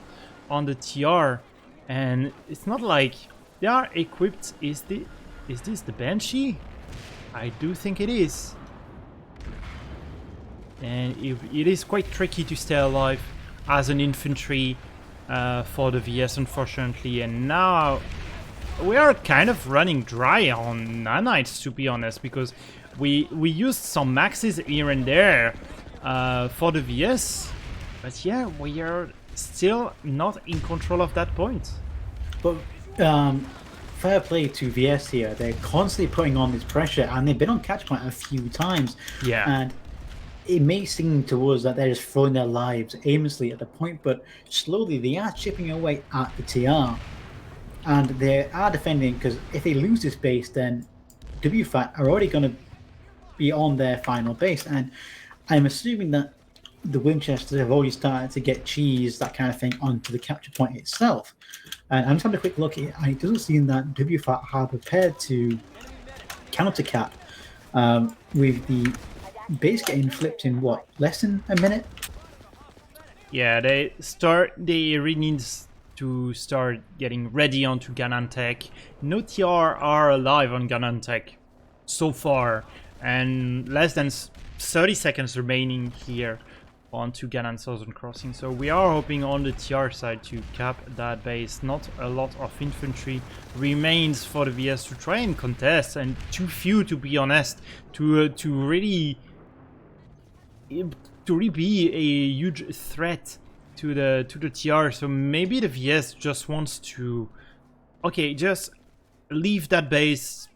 on the TR, and it's not like they are equipped. Is this the Banshee? I do think it is. And it is quite tricky to stay alive as an infantry for the VS, unfortunately. And now we are kind of running dry on nanites, to be honest, because we used some maxes here and there for the VS. But yeah, we are still not in control of that point. But fair play to VS here. They're constantly putting on this pressure, and they've been on catch point a few times. Yeah. And it may seem to us that they're just throwing their lives aimlessly at the point, but slowly they are chipping away at the TR. And they are defending, because if they lose this base, then WFAT are already going to be on their final base. And I'm assuming that the Winchesters have already started to get cheese, that kind of thing, onto the capture point itself. And I'm just having a quick look at it, and it doesn't seem that WFAT are prepared to counter cap with the base getting flipped in what, less than a minute? Yeah, they really need to start getting ready onto Ganantech. No TR are alive on Ganantech so far, and less than 30 seconds remaining here onto Ganan Southern Crossing. So we are hoping on the TR side to cap that base. Not a lot of infantry remains for the VS to try and contest, and too few, to be honest, to really be a huge threat to the TR. So maybe the VS just wants to, okay, just leave that base.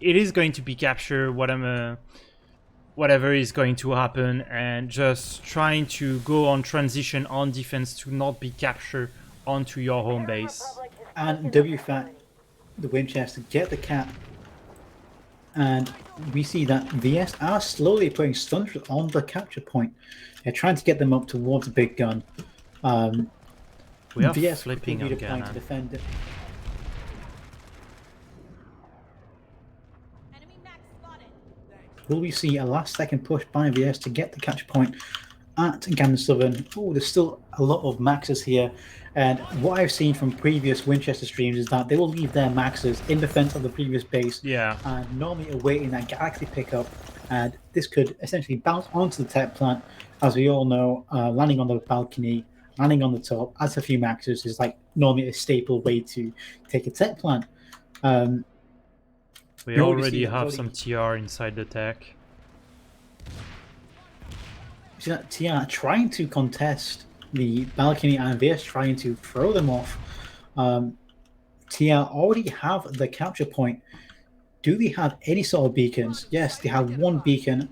It is going to be captured, whatever is going to happen, and just trying to go on transition on defense to not be captured onto your home base. And WFAT, the Winchester, get the cap. And we see that VS are slowly putting stuns on the capture point. They're trying to get them up towards the big gun. We are VS flipping on to Ganon. defend it. Will we see a last-second push by VS to get the capture point at Ganon Southern? Oh, there's still a lot of maxes here. And what I've seen from previous Winchester streams is that they will leave their maxes in defense of the previous base. Yeah. And normally awaiting that Galaxy pickup. And this could essentially bounce onto the tech plant. As we all know, landing on the balcony, landing on the top, as a few maxes is like normally a staple way to take a tech plant. We already have some TR inside the tech. So TR trying to contest the balcony and VS trying to throw them off. TR already have the capture point. Do they have any sort of beacons? Yes, they have one beacon.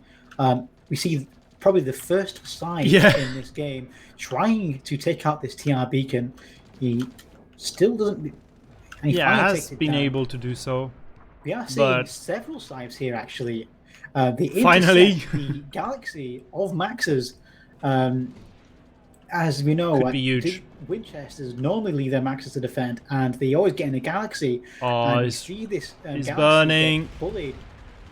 We see probably the first side in this game trying to take out this TR beacon. He still doesn't. And he has been able to do so. We are seeing several sides here, actually. Finally, the Galaxy of Maxes. As we know, could be huge. Winchesters normally leave their Maxes to defend, and they always get in the Galaxy. Oh, and see this he's burning. Bullied.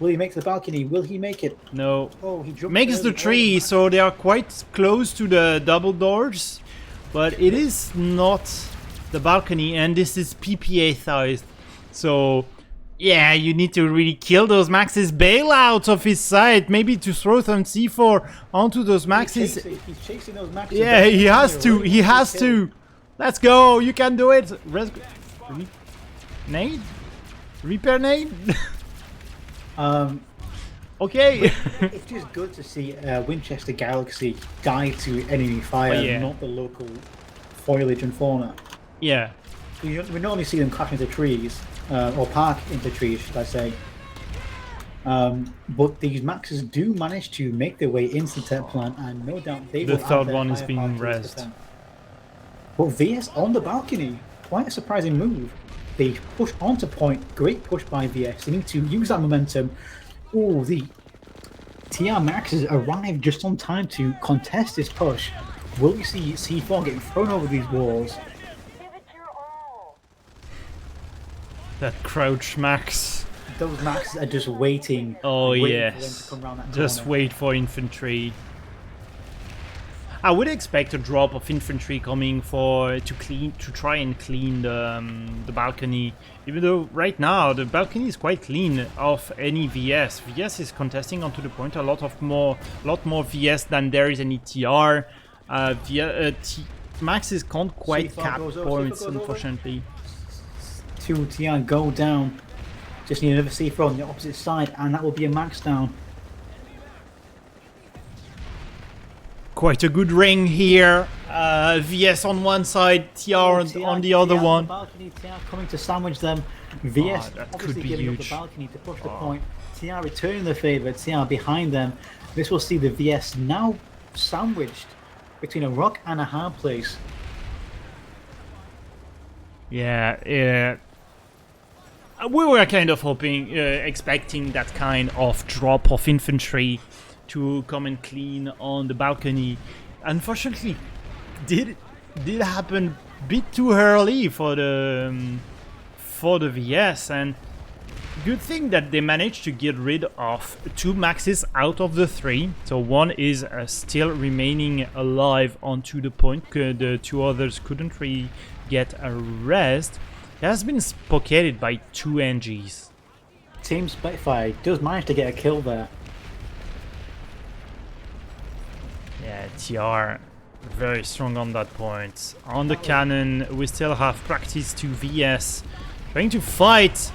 Will he make the balcony? Will he make it? No. Oh, he makes the tree, so they are quite close to the double doors, but it is not the balcony, and this is PPA sized. So yeah, you need to really kill those maxes, bail out of his side, maybe to throw some C4 onto those maxes. He's chasing those maxes. Yeah, he has to. He has to. Let's go. You can do it. Nade? Repair nade? Okay. It's just good to see Winchester Galaxy die to enemy fire, not the local foliage and fauna. Yeah. We normally see them crash into trees. Or park into trees, should I say. But these maxes do manage to make their way into the tech plant, and no doubt they will. The third one is being rezzed. But VS on the balcony, quite a surprising move. They push onto point, great push by VS. They need to use that momentum. Oh, the TR maxes arrive just on time to contest this push. Will we see C4 getting thrown over these walls? That crouch max. Those maxes are just waiting. Oh yes. For them to come around that just corner. wait for infantry. I would expect a drop of infantry coming to try and clean the balcony. Even though right now the balcony is quite clean of any VS. VS is contesting onto the point a lot more VS than there is any TR. Maxes can't quite cap points, unfortunately. 2 TR go down. Just need another C4 on the opposite side, and that will be a max down. Quite a good ring here. VS on one side, TR on the other one. Balcony, TR coming to sandwich them. VS that obviously could be giving huge. up the balcony to push the point. TR returning the favour. TR behind them, This will see the VS now sandwiched between a rock and a hard place. Yeah, we were kind of hoping, expecting that kind of drop of infantry to come and clean on the balcony. Unfortunately, did happen a bit too early for the VS, and good thing that they managed to get rid of 2 maxes out of the 3. So one is still remaining alive onto the point. The 2 others couldn't really get a rest. It has been spocketed by 2 NGs. Team Spitfire does manage to get a kill there. Yeah, TR very strong on that point. On the cannon, we still have practice to VS. Trying to fight.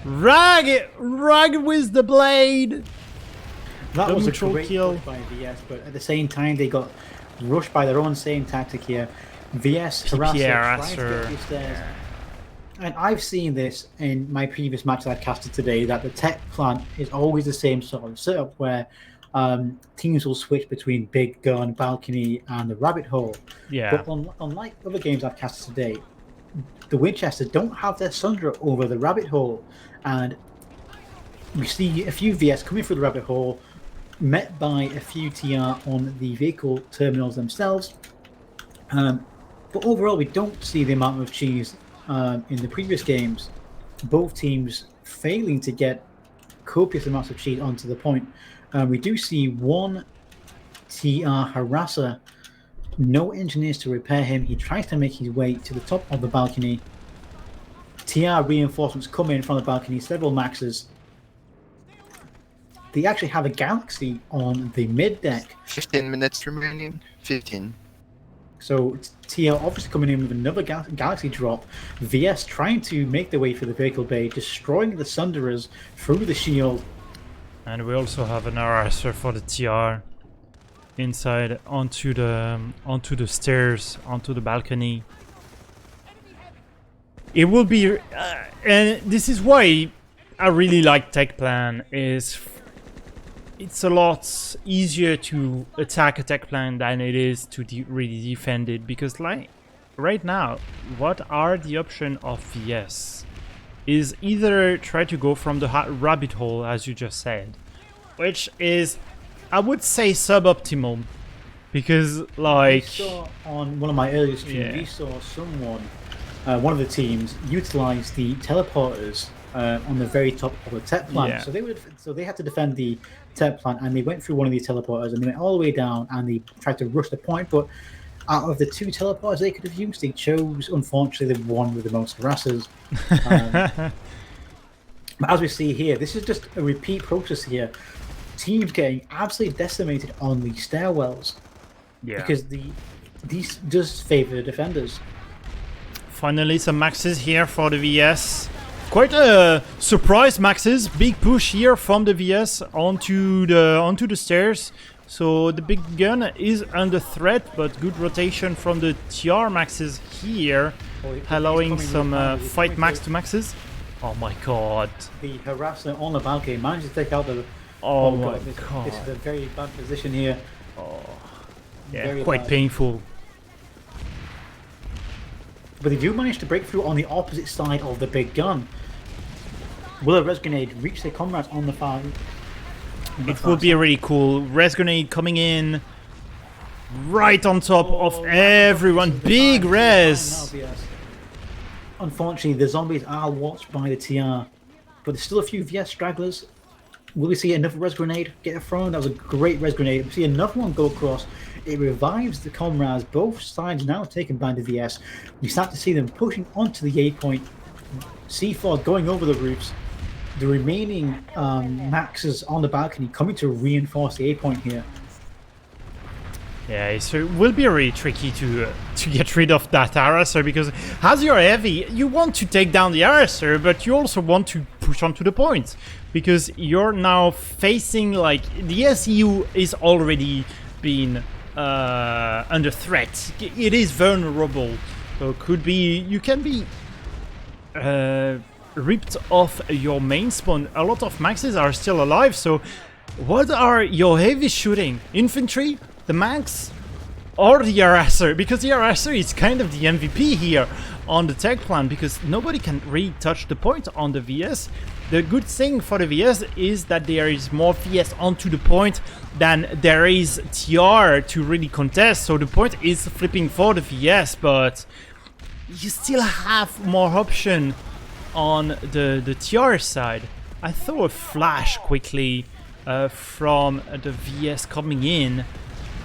Rag with the blade. That was a mutual great kill push by VS, but at the same time they got rushed by their own same tactic here. VS harasser trying to get these stairs. And I've seen this in my previous matches I've casted today, that the tech plant is always the same sort of setup where teams will switch between big gun, balcony, and the rabbit hole. Yeah. But unlike other games I've casted today, the Winchester don't have their Sundra over the rabbit hole, and we see a few VS coming through the rabbit hole, met by a few TR on the vehicle terminals themselves. But overall, we don't see the amount of cheese in the previous games. Both teams failing to get copious amounts of cheese onto the point. We do see 1 TR harasser, no engineers to repair him. He tries to make his way to the top of the balcony. TR reinforcements come in from the balcony, several maxes. They actually have a Galaxy on the mid deck. 15 minutes remaining. 15. So TR obviously coming in with another Galaxy drop. VS trying to make their way through the vehicle bay, destroying the Sunderers through the shield. And we also have an harasser for the TR inside onto the stairs, onto the balcony. It will be, and this is why I really like Tech Plan. It's a lot easier to attack a tech plan than it is to really defend it, because like right now, what are the option of VS? Is either try to go from the rabbit hole, as you just said, which is, I would say, suboptimal, because like we saw on one of my earlier streams, we saw someone, one of the teams, utilize the teleporters on the very top of the tech plant. Yeah. So they had to defend the tech plant, and they went through one of these teleporters, and they went all the way down, and they tried to rush the point. But out of the 2 teleporters they could have used, they chose, unfortunately, the one with the most harassers. But as we see here, this is just a repeat process here. Teams getting absolutely decimated on the stairwells. Yeah. Because these just favor the defenders. Finally, some maxes here for the VS. Quite a surprise maxes. Big push here from the VS onto the stairs. So the big gun is under threat, but good rotation from the TR maxes here, allowing some fight max to maxes. Oh my god. The harasser on the balcony managed to take out the... Oh my god. This is a very bad position here. Oh. Yeah, Very quite bad. painful. But they do manage to break through on the opposite side of the big gun. Will a res grenade reach their comrades on the far? It would be really cool. Res grenade coming in right on top of everyone. Big res. Unfortunately, the zombies are watched by the TR, but there's still a few VS stragglers. Will we see another res grenade get thrown? That was a great res grenade. We see another one go across. It revives the comrades. Both sides now taken by the VS. We start to see them pushing onto the A point. C4 going over the roofs. The remaining maxes on the balcony coming to reinforce the A point here. Yeah, so it will be really tricky to get rid of that harasser, because as you're heavy, you want to take down the harasser, but you also want to push onto the point, because you're now facing, like, the SEU is already been under threat. It is vulnerable, so could be, you can be ripped off your main spawn. A lot of maxes are still alive, so What are your heavy shooting? Infantry? The Max? Or the harasser? Because the harasser is kind of the MVP here on the tech plant, because nobody can really touch the point on the VS. The good thing for the VS is that there is more VS onto the point than there is TR to really contest, so the point is flipping for the VS, but you still have more option on the TR side. I throw a flash quickly from the VS coming in,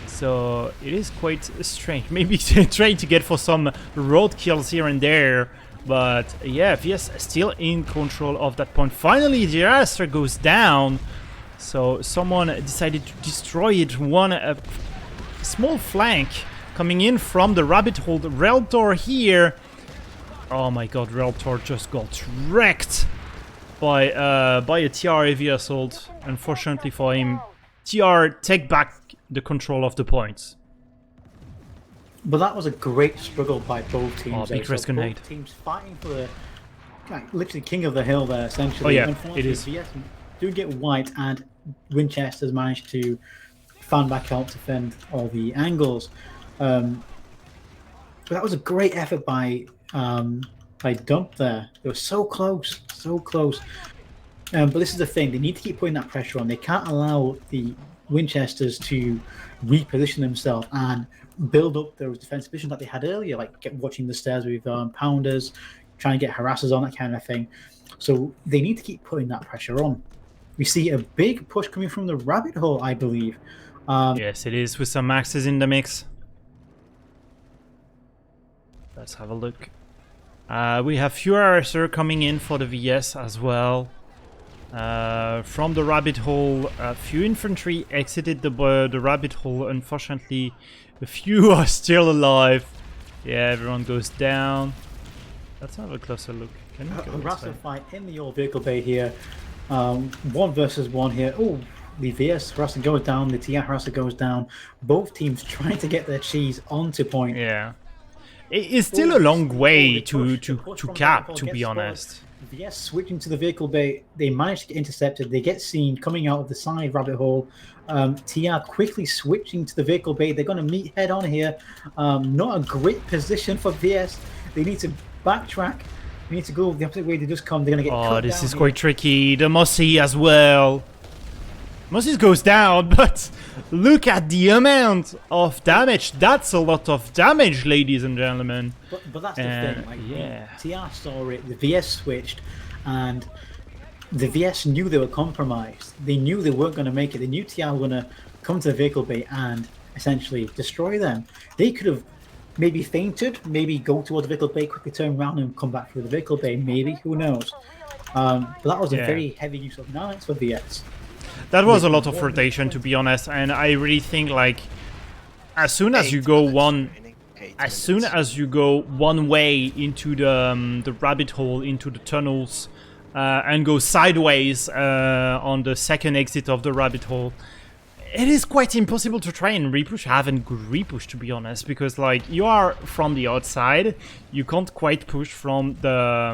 so it is quite strange. Maybe trying to get for some road kills here and there, but yeah, VS still in control of that point. Finally, the harasser goes down, so someone decided to destroy it. One small flank coming in from the rabbit hole. The Reltor here. Oh my god, Reltor just got wrecked by a TR heavy assault. Unfortunately for him, TR take back the control of the points. But that was a great struggle by both teams. Oh, big risk grenade. Both teams fighting for the literally king of the hill there, essentially. Oh yeah, unfortunately, it is. VS do get wiped, and Winchester's managed to fan back out to defend all the angles. But that was a great effort by Dump there. They were so close, so close. But this is the thing, they need to keep putting that pressure on. They can't allow the Winchesters to reposition themselves and build up those defensive positions that they had earlier, like watching the stairs with pounders, trying to get harassers on, that kind of thing. So they need to keep putting that pressure on. We see a big push coming from the rabbit hole, I believe. Yes, it is, with some maxes in the mix. Let's have a look. We have few harasser coming in for the VS as well. From the rabbit hole, a few infantry exited the rabbit hole. Unfortunately, a few are still alive. Yeah, everyone goes down. Let's have a closer look. Can we go Harasser fight in the old vehicle bay here. 1 versus 1 here. Oh, the VS harasser goes down, the TR harasser goes down. Both teams trying to get their cheese onto point. Yeah. It's still a long way to cap, to be honest. VS switching to the vehicle bay, they manage to get intercepted. They get seen coming out of the side rabbit hole. TR quickly switching to the vehicle bay. They're going to meet head on here. Not a great position for VS. They need to backtrack. They need to go the opposite way they just come. They're going to get cut this down is here. quite tricky. The Mossy as well. Mossy goes down, but look at the amount of damage. That's a lot of damage, ladies and gentlemen. But that's the thing. Like, yeah. TR saw it, the VS switched, and the VS knew they were compromised. They knew they weren't going to make it. They knew TR were going to come to the vehicle bay and essentially destroy them. They could have maybe fainted, maybe go towards the vehicle bay, quickly turn around and come back through the vehicle bay, maybe, who knows. But that was a very heavy use of knights for VS. That was a lot of rotation, to be honest, and I really think, like, as soon as you go one way into the rabbit hole, into the tunnels, and go sideways on the second exit of the rabbit hole, it is quite impossible to try and repush. I haven't good repush, to be honest, because, like, you are from the outside, you can't quite push from the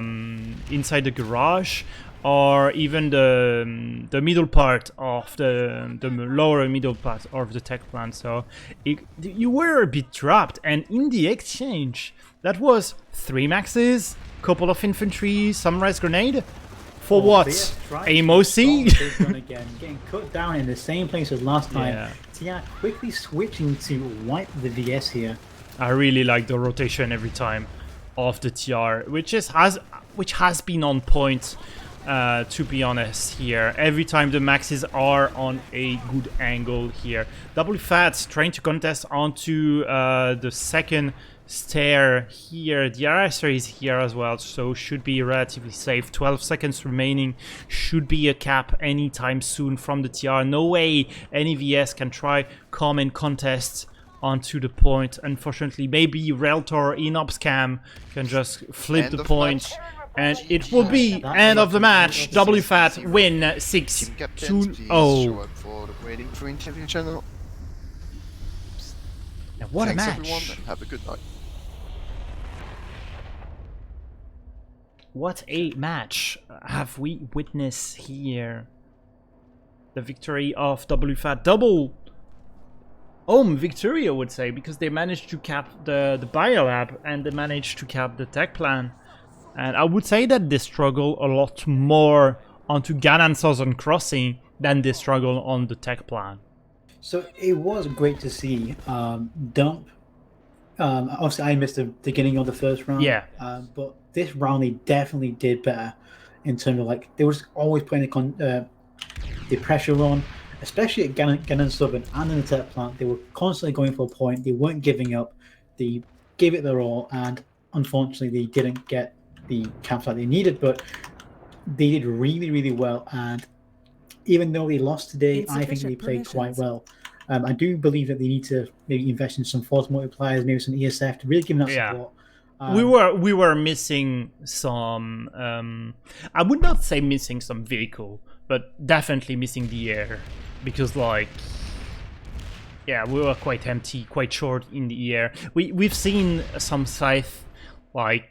inside the garage, or even the middle part of the lower middle part of the tech plant. So you were a bit trapped, and in the exchange, that was 3 maxes, couple of infantry, some res grenade. For what? A Mossy? Again, getting cut down in the same place as last time. TR quickly switching to wipe the VS here. I really like the rotation every time of the TR, which has been on point. To be honest here, every time the maxes are on a good angle here. WFAT trying to contest onto the second stair here. The harasser is here as well, so should be relatively safe. 12 seconds remaining, should be a cap anytime soon from the TR. No way any VS can try come and contest onto the point. Unfortunately, maybe Reltor in Opscam can just flip the point. And it will be end of the match. WFAT win 6-2-0. What a match! Everyone, and have a good night. What a match have we witnessed here? the victory of WFAT. Double home victory, I would say, because they managed to cap the biolab and they managed to cap the tech plan. And I would say that they struggle a lot more onto Ganon Southern Crossing than they struggle on the tech plan. So it was great to see Dump. Obviously, I missed the beginning of the first round. Yeah. But this round, they definitely did better in terms of like they were just always putting the pressure on, especially at Ganon Southern and in the tech plant. They were constantly going for a point. They weren't giving up. They gave it their all, and unfortunately, they didn't get the caps that they needed. But they did really, really well. And even though they lost today, I think they played quite well. I do believe that they need to maybe invest in some force multipliers, maybe some ESF to really give them that support. We were missing some. I would not say missing some vehicle, but definitely missing the air, because we were quite empty, quite short in the air. We've seen some scythe like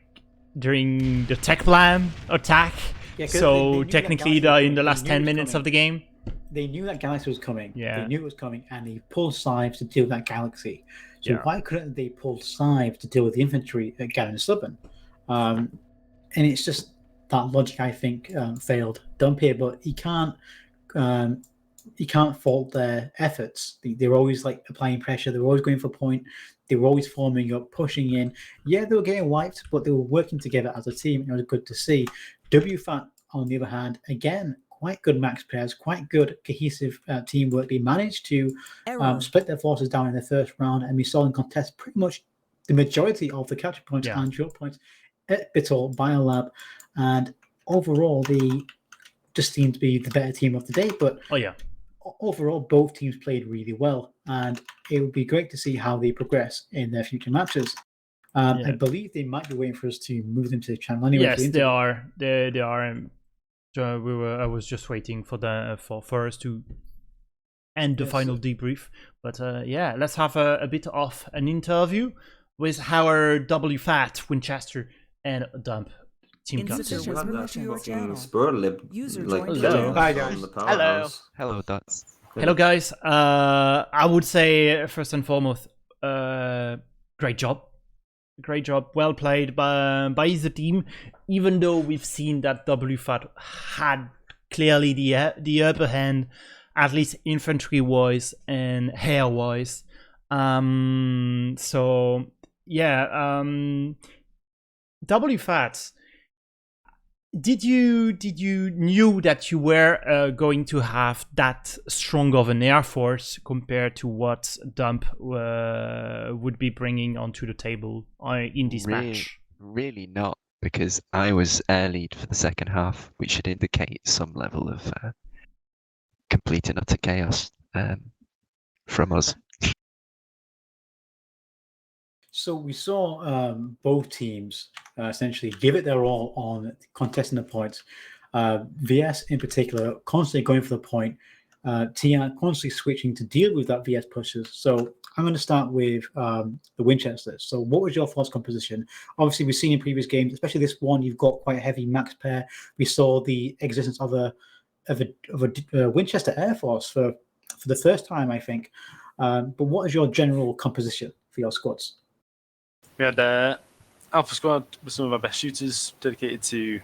during the tech plan attack. Yeah, so technically, in the last 10 minutes of the game, they knew that galaxy was coming. Yeah. They knew it was coming, and they pulled scythes to deal with that galaxy. So why couldn't they pull scythes to deal with the infantry at Ganon Southern? And it's just that logic, I think, failed Dump here. But he can't fault their efforts. They're always like applying pressure. They're always going for point. They were always forming up, pushing in. Yeah, they were getting wiped, but they were working together as a team. It was good to see. WFAT, on the other hand, again, quite good max pairs, quite good cohesive teamwork. They managed to split their forces down in the first round, and we saw them contest pretty much the majority of the capture points and draw points at Bitol, Biolab, and overall, they just seemed to be the better team of the day. But overall, both teams played really well, and it would be great to see how they progress in their future matches. I believe they might be waiting for us to move them to the channel anyway. Yes, they are. They are. I was just waiting for us to end the final debrief. But let's have a bit of an interview with our WFAT, Winchester, and Dump team captains. Hi guys. Hello, Dots. Hello guys. I would say first and foremost, great job. Great job, well played by the team. Even though we've seen that WFAT had clearly the upper hand, at least infantry-wise and air-wise. WFAT. Did you knew that you were going to have that strong of an air force compared to what Dump would be bringing onto the table in this match? Really not, because I was air lead for the second half, which should indicate some level of complete and utter chaos from us. So we saw both teams essentially give it their all on contesting the points. VS in particular, constantly going for the point. TR constantly switching to deal with that VS pushes. So I'm going to start with the Winchesters. So what was your force composition? Obviously, we've seen in previous games, especially this one, you've got quite a heavy max pair. We saw the existence of a Winchester Air Force for the first time, I think. But what is your general composition for your squads? We had Alpha Squad with some of our best shooters dedicated to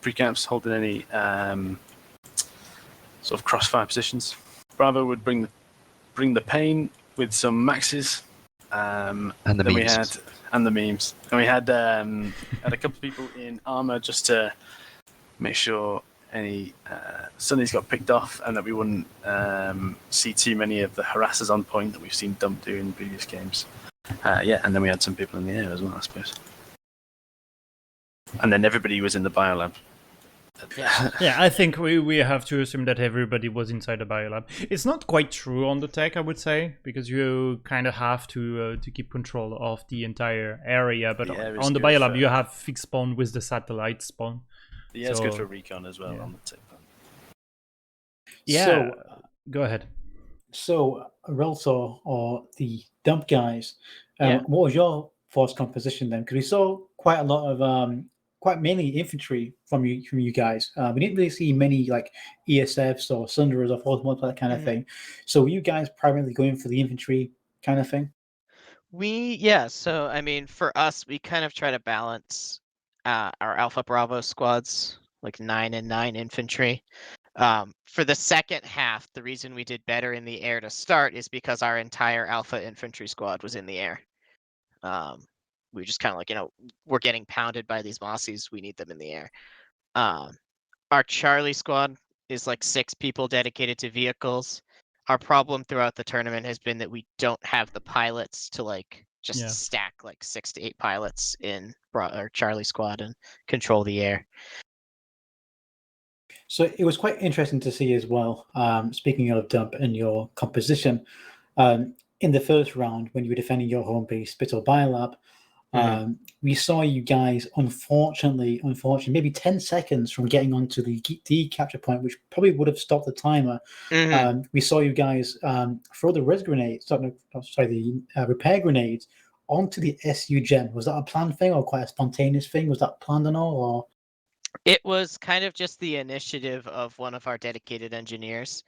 pre-camps, holding any sort of crossfire positions. Bravo would bring the pain with some maxes, and the memes. And we had a couple of people in armor just to make sure any Sundays got picked off, and that we wouldn't see too many of the harassers on point that we've seen Dump do in previous games. And then we had some people in the air as well, I suppose. And then everybody was in the biolab. Yeah, I think we have to assume that everybody was inside the biolab. It's not quite true on the tech, I would say, because you kind of have to keep control of the entire area. But on the biolab, you have fixed spawn with the satellite spawn. Yeah, it's good for recon as well on the tech. Yeah, so, go ahead. So, Reltor or the Dump guys, what was your force composition then? Because we saw quite a lot of quite mainly infantry from you guys. We didn't really see many like ESFs or Sunderers or Force that kind of thing. So were you guys primarily going for the infantry kind of thing? So I mean, for us, we kind of try to balance our Alpha Bravo squads, like 9 and 9 infantry. For the second half, the reason we did better in the air to start is because our entire Alpha infantry squad was in the air. We were just kind of like, we're getting pounded by these Mossies. We need them in the air. Our Charlie squad is like 6 people dedicated to vehicles. Our problem throughout the tournament has been that we don't have the pilots to like just stack like 6 to 8 pilots in our Charlie squad and control the air. So it was quite interesting to see as well, speaking of Dump and your composition, in the first round when you were defending your home base, Spittle Biolab, we saw you guys, unfortunately, maybe 10 seconds from getting onto the capture point, which probably would have stopped the timer. We saw you guys throw the repair grenades onto the SU gem. Was that a planned thing or quite a spontaneous thing? Was that planned and all? Or? It was kind of just the initiative of one of our dedicated engineers.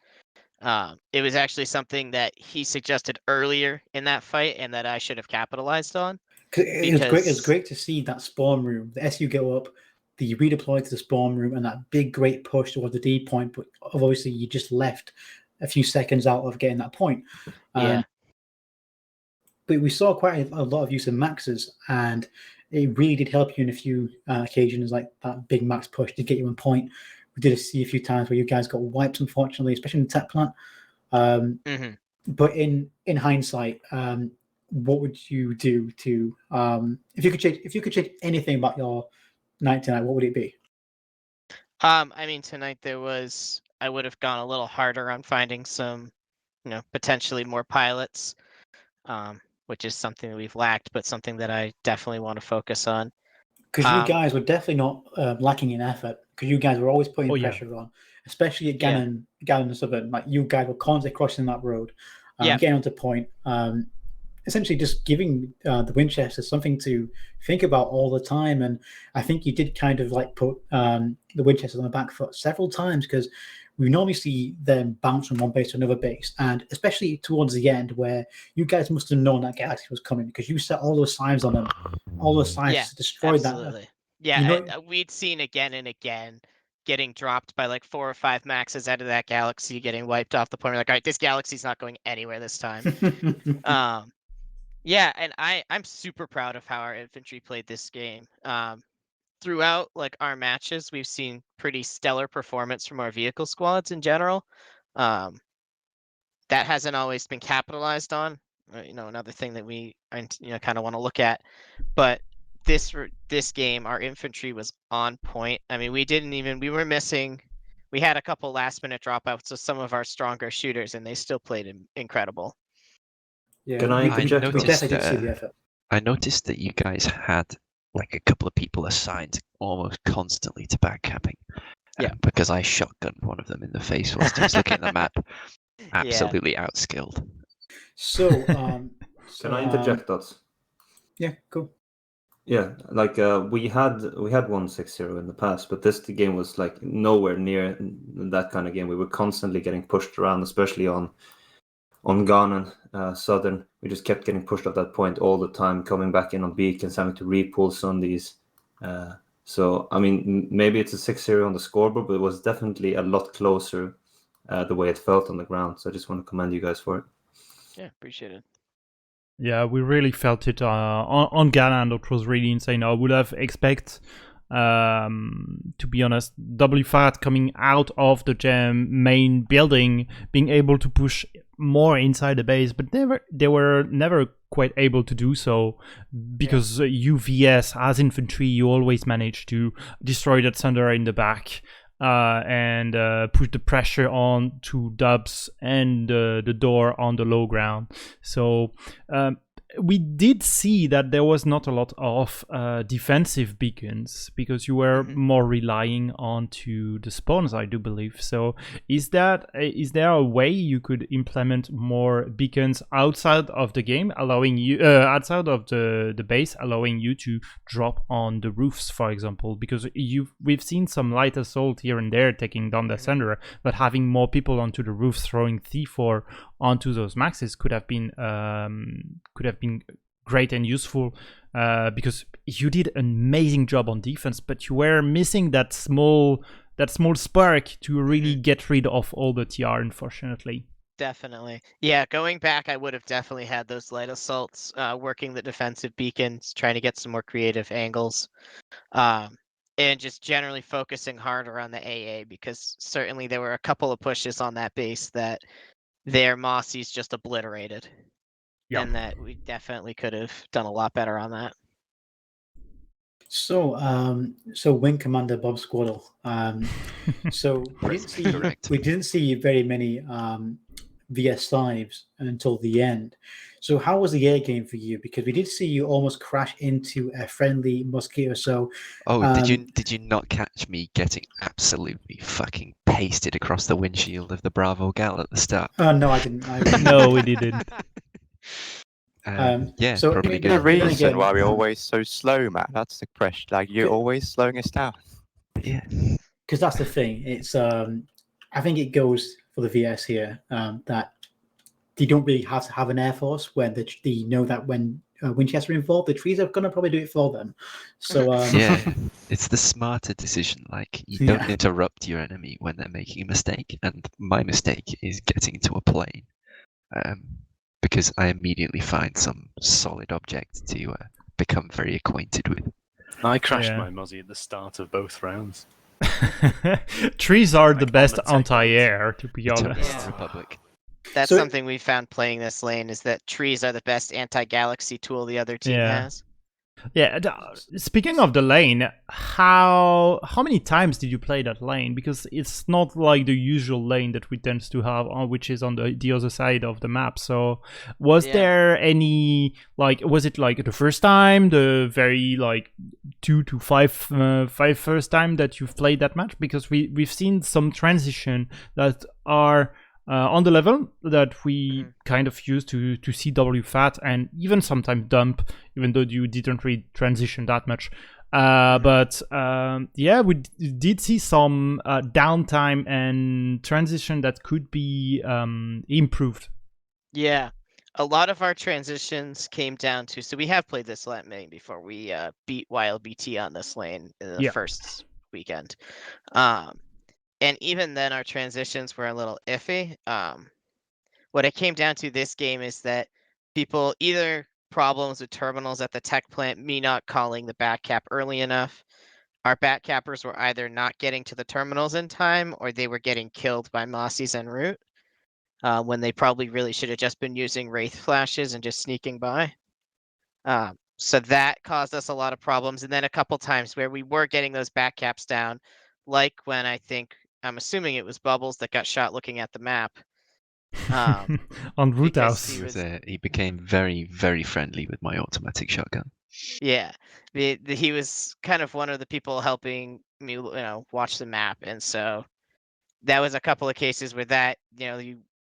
It was actually something that he suggested earlier in that fight and that I should have capitalized on. It was great to see that spawn room, the SU go up, the redeploy to the spawn room, and that big great push towards the D point. But obviously, you just left a few seconds out of getting that point. But we saw quite a lot of use of maxes, and it really did help you in a few occasions, like that big max push to get you on point. We did see a few times where you guys got wiped, unfortunately, especially in the tech plant. But in hindsight, what would you do to if you could change anything about your night tonight? What would it be? I mean, tonight I would have gone a little harder on finding some, potentially more pilots, which is something that we've lacked, but something that I definitely want to focus on. Because you guys were definitely not lacking in effort. Because you guys were always putting pressure on, especially at Gannon and Southern. Like you guys were constantly crossing that road, getting onto point. Essentially, just giving the Winchesters something to think about all the time. And I think you did kind of like put the Winchesters on the back foot several times because we normally see them bounce from one base to another base, and especially towards the end where you guys must have known that Galaxy was coming because you set all those signs on them, all those signs to destroy absolutely. that. And we'd seen again and again getting dropped by like 4 or 5 maxes out of that Galaxy, getting wiped off the point. We're like, all right, this Galaxy's not going anywhere this time. And I'm super proud of how our infantry played this game. Throughout like our matches, we've seen pretty stellar performance from our vehicle squads in general. That hasn't always been capitalized on. Another thing that we kind of want to look at. But this game, our infantry was on point. I mean, we had a couple last minute dropouts of some of our stronger shooters, and they still played incredible. Yeah, Can I I noticed that you guys had like a couple of people assigned almost constantly to backcapping. Because I shotgunned one of them in the face whilst he was looking at the map. Absolutely outskilled. So, can I interject that? Yeah, cool. Yeah, like we had 1-6-0 in the past, but the game was like nowhere near that kind of game. We were constantly getting pushed around, especially on Ghana and Southern. We just kept getting pushed at that point all the time, coming back in on beacons, having to repull Sundays. So, I mean, maybe it's a 6-0 on the scoreboard, but it was definitely a lot closer the way it felt on the ground. So I just want to commend you guys for it. Yeah, appreciate it. Yeah, we really felt it on Ghana, and it was really insane. I would have expected, to be honest, WFAT coming out of the gem main building, being able to push more inside the base, but they were never quite able to do so because UVS as infantry, you always manage to destroy that Thunder in the back. And put the pressure on to Dubs and the door on the low ground. So we did see that there was not a lot of defensive beacons because you were more relying on to the spawns, I do believe. So is there a way you could implement more beacons outside of the game, allowing you outside of the base, allowing you to drop on the roofs, for example? Because we've seen some light assault here and there taking down the center, but having more people onto the roofs throwing C4 onto those maxes could have been great and useful, because you did an amazing job on defense, but you were missing that small spark to really get rid of all the TR, unfortunately. Definitely. Yeah, going back, I would have definitely had those light assaults, working the defensive beacons, trying to get some more creative angles, and just generally focusing harder on the AA, because certainly there were a couple of pushes on that base that their Mossies just obliterated. Yep. And that we definitely could have done a lot better on that. So, Wing Commander Bob Squaddle. So we didn't see very many VS lives until the end. So how was the air game for you? Because we did see you almost crash into a friendly mosquito. So did you not catch me getting absolutely fucking pasted across the windshield of the Bravo Gal at the start? No, I didn't. No, we didn't. Yeah, so probably The good. reason why we're always so slow, Matt. That's the question. Like, you're always slowing us down. Yeah. Because that's the thing. It's I think it goes for the VS here that they don't really have to have an air force when they know that when Winchester are involved, the trees are going to probably do it for them. So yeah, it's the smarter decision. Like, you don't interrupt your enemy when they're making a mistake, and my mistake is getting to a plane, because I immediately find some solid object to become very acquainted with. I crashed my Mozzie at the start of both rounds. Trees are the best anti-air, to be honest. Yeah. Republic. That's something we found playing this lane, is that trees are the best anti-galaxy tool the other team has. Yeah, speaking of the lane, how many times did you play that lane? Because it's not like the usual lane that we tend to have, which is on the other side of the map. So was there any, like, was it like the first time, the very like 2 to 5 first time that you've played that match? Because we've seen some transition that are on the level that we kind of use to see WFAT and even sometimes dump, even though you didn't really transition that much. But we did see some downtime and transition that could be improved. Yeah, a lot of our transitions came down to, so we have played this lane before. We beat Wild BT on this lane in the first weekend. And even then, our transitions were a little iffy. What it came down to this game is that people, either problems with terminals at the tech plant, me not calling the back cap early enough, our back cappers were either not getting to the terminals in time, or they were getting killed by Mossies en route, when they probably really should have just been using Wraith flashes and just sneaking by. So that caused us a lot of problems. And then a couple times where we were getting those back caps down, like when I'm assuming it was Bubbles that got shot looking at the map. On Root House. He became very, very friendly with my automatic shotgun. Yeah, he was kind of one of the people helping me, watch the map, and so that was a couple of cases where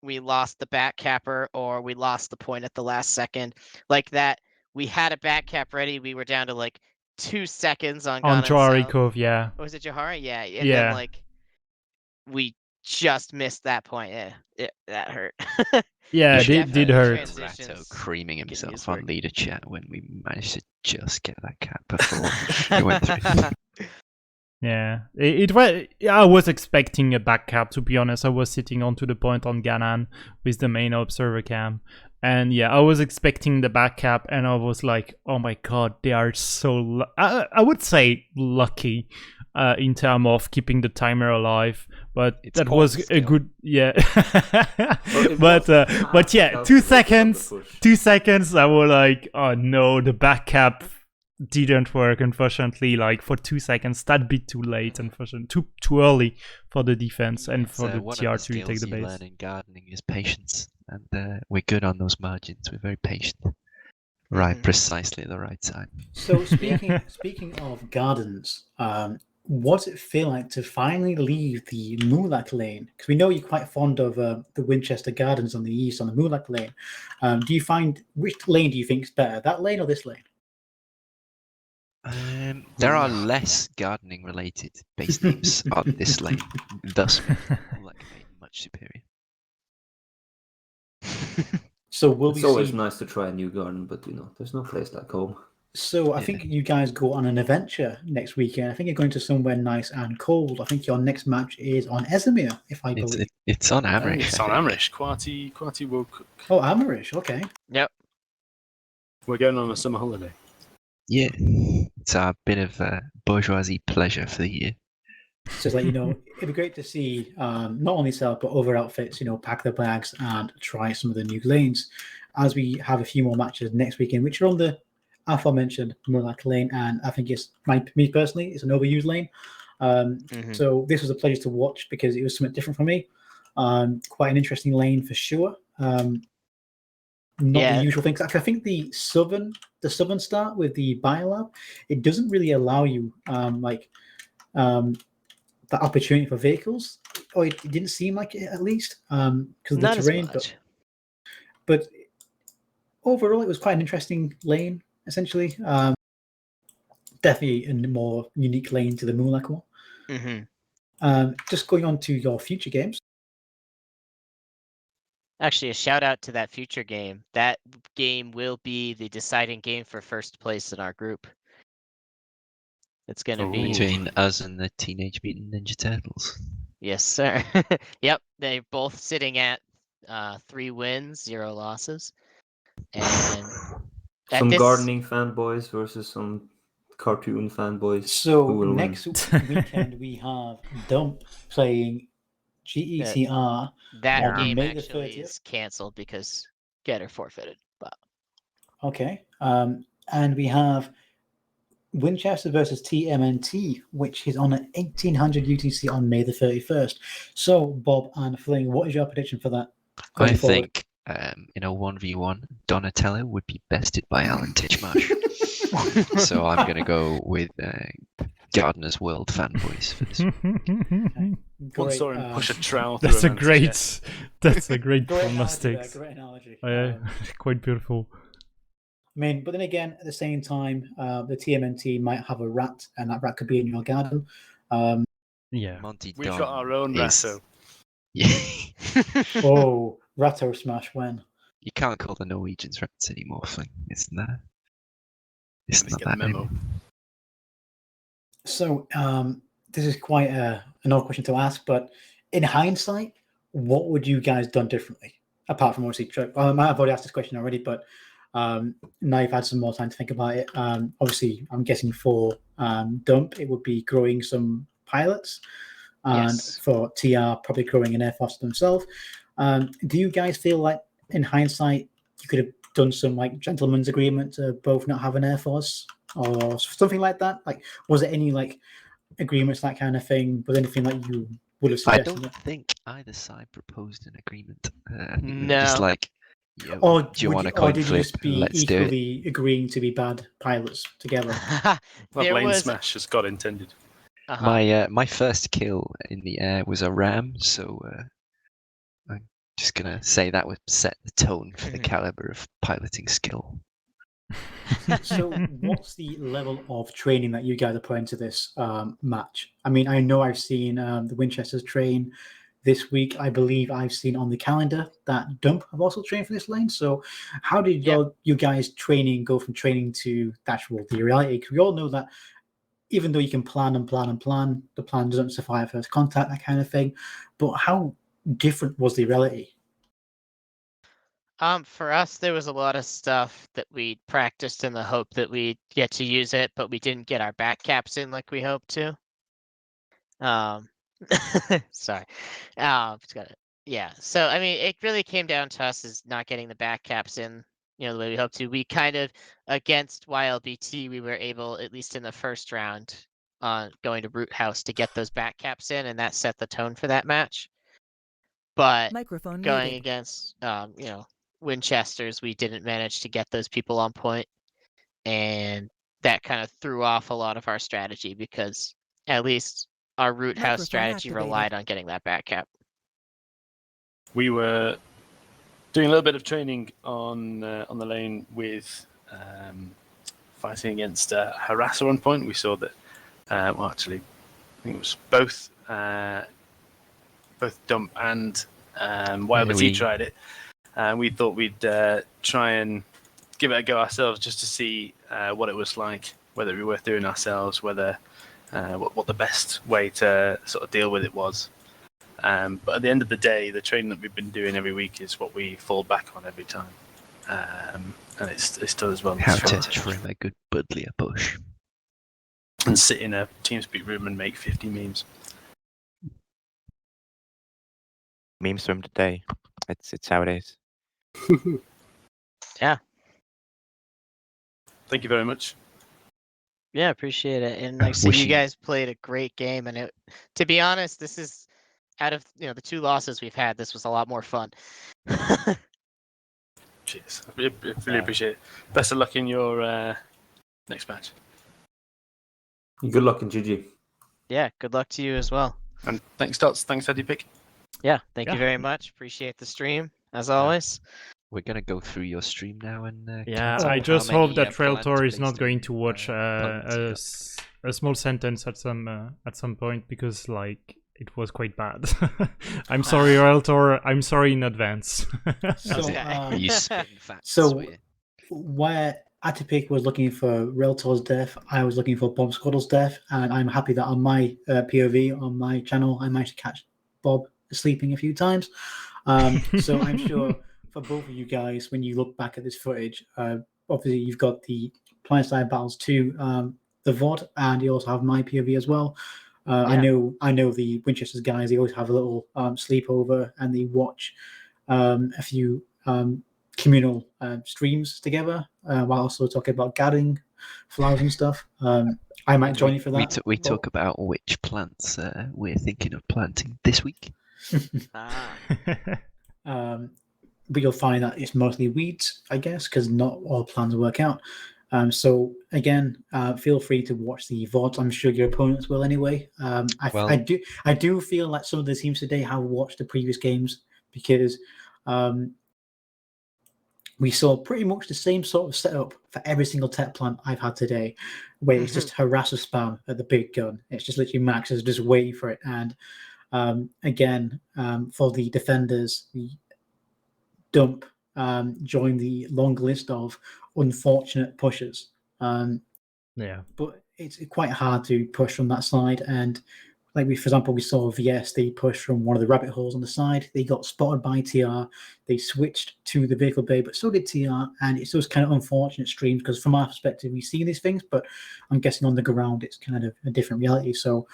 we lost the back capper, or we lost the point at the last second. Like that, we had a back cap ready. We were down to like 2 seconds on Johari Cove. Yeah. Was it Johari? Yeah. And then like we just missed that point. Yeah, that hurt. Yeah, it did hurt. Ratto creaming himself on leader chat when we managed to just get that cap before we went through. Yeah, I was expecting a back cap, to be honest. I was sitting onto the point on Ganan with the main observer cam, and I was expecting the back cap, and I was like, oh my god, they are so I would say lucky in terms of keeping the timer alive, but that was a good but 2 seconds I was like, oh no, the back cap didn't work, unfortunately. Like for 2 seconds, that bit too late, unfortunately, too early for the defense and for the TR to take the base. Learn in gardening is patience, and we're good on those margins. We're very patient. Right, precisely at the right time. So speaking of gardens, what does it feel like to finally leave the Moolak lane? Because we know you're quite fond of the Winchester Gardens on the east, on the Moolak lane. Do you find which lane do you think is better, that lane or this lane? There are less gardening related base names on this lane, thus Moolak lane much superior. So will It's we always see? nice to try a new garden, but there's no place like home. So I think you guys go on an adventure next weekend. I think you're going to somewhere nice and cold. I think your next match is on Esamir, if I believe. It's on Amrish. It's on Amrish. Quati will cook. Oh, Amarish. Okay. Yep. We're going on a summer holiday. Yeah, it's a bit of bourgeoisie pleasure for the year. So it's like, it'd be great to see not only yourself but other outfits, pack their bags and try some of the new lanes. As we have a few more matches next weekend, which are on the aforementioned Moolak lane, and I think me personally, it's an overused lane. So this was a pleasure to watch because it was something different for me. Quite an interesting lane for sure. Not the usual things. I think the southern start with the biolab, it doesn't really allow you that opportunity for vehicles, or it didn't seem like it at least because of the terrain. But overall, it was quite an interesting lane. Essentially, definitely a more unique lane to the Moolak one. Just going on to your future games. Actually, a shout out to that future game. That game will be the deciding game for first place in our group. It's going to be between us and the Teenage Mutant Ninja Turtles. Yes, sir. Yep, they're both sitting at 3 wins, 0 losses. And some gardening fanboys versus some cartoon fanboys. So next weekend we have Dump playing GECR. That game actually is cancelled because Getter forfeited. But okay, and we have Winchester versus TMNT, which is on at 1800 UTC on May the 31st. So, Bob and Fling, what is your prediction for that? I think in a 1v1, Donatello would be bested by Alan Titchmarsh. So I'm going to go with Gardener's World fanboys for this one. Once saw him push a trowel. That's a great prognostic. Great analogy. Quite beautiful. I mean, but then again, at the same time, the TMNT might have a rat, and that rat could be in your garden. Yeah. We've got our own Ratto. Yeah. Oh, Ratto smash when? You can't call the Norwegians rats anymore, Fling. It's not that memo. anymore. So, this is quite an odd question to ask, but in hindsight, what would you guys done differently? Apart from obviously, I might have already asked this question already, but now you've had some more time to think about it. Obviously, I'm guessing for Dump, it would be growing some pilots, and for TR, probably growing an Air Force themselves. Do you guys feel like, in hindsight, you could have done some gentleman's agreement to both not have an Air Force or something like that? Was there any agreements, that kind of thing? Was anything that you would have suggested? I don't think either side proposed an agreement. No. Just or do you want a or coin did flip? you just be Let's do it. equally agreeing to be bad pilots together? LaneSmash as God intended. My first kill in the air was a ram, so I'm just gonna say that would set the tone for the caliber of piloting skill. So, what's the level of training that you guys are putting into this match? I mean, I know I've seen the Winchesters train this week. I believe I've seen on the calendar that Dump have also trained for this lane. So, how did you guys training go from training to the reality? Because we all know that even though you can plan and plan and plan, the plan doesn't survive first contact, that kind of thing. But how different was the reality? For us, there was a lot of stuff that we practiced in the hope that we'd get to use it, but we didn't get our back caps in like we hoped to. Sorry. Yeah. So, I mean, it really came down to us is not getting the back caps in, the way we hoped to. We kind of, against YLBT, we were able, at least in the first round, going to Root House to get those back caps in, and that set the tone for that match. But going against, Winchesters, we didn't manage to get those people on point, and that kind of threw off a lot of our strategy because at least our root house Microphone strategy activated. relied on getting that back cap. We were doing a little bit of training on the lane with fighting against Harass at one point. We saw that, well, actually, I think it was both Dump and YLBT tried it. And we thought we'd try and give it a go ourselves just to see what it was like, whether it'd be worth doing ourselves, whether what the best way to sort of deal with it was. But at the end of the day, the training that we've been doing every week is what we fall back on every time. And it's done as well. How to trim a good buddlier bush. And sit in a TeamSpeak room and make 50 memes. Memes from today. It's how it is. Yeah. Thank you very much. Yeah, appreciate it. And like I said, you guys played a great game, and to be honest, this is out of the 2 losses we've had, this was a lot more fun. Cheers. I really appreciate it. Best of luck in your next match. Good luck in GG. Yeah, good luck to you as well. And thanks, Dots. Thanks, Eddie Pick. Yeah, thank you very much. Appreciate the stream, as always. We're going to go through your stream now. And I just hope that Trailtor is not going to watch a small sentence at some point, because like it was quite bad. I'm sorry, Trailtor. I'm sorry in advance. So where Atipic was looking for Reltor's death, I was looking for Bob Scuddle's death, and I'm happy that on my POV on my channel, I managed to catch Bob sleeping a few times. So I'm sure for both of you guys, when you look back at this footage, obviously you've got the Planet Battles 2, the VOD, and you also have my POV as well. I know the Winchester's guys, they always have a little sleepover, and they watch a few communal streams together while also talking about gathering flowers and stuff. I might join you for that. We talk about which plants we're thinking of planting this week. But you'll find that it's mostly weeds, I guess, because not all plans work out. So again, feel free to watch the VODs. I'm sure your opponents will anyway. I do feel like some of the teams today have watched the previous games, because we saw pretty much the same sort of setup for every single tech plant I've had today, where it's just harasser spam at the big gun. It's just literally Max is just waiting for it. And again, for the defenders, the Dump joined the long list of unfortunate pushers. But it's quite hard to push from that side. And like for example, we saw VS, they pushed from one of the rabbit holes on the side. They got spotted by TR. They switched to the vehicle bay, but so did TR. And it's those kind of unfortunate streams, because from our perspective, we see these things, but I'm guessing on the ground, it's kind of a different reality. So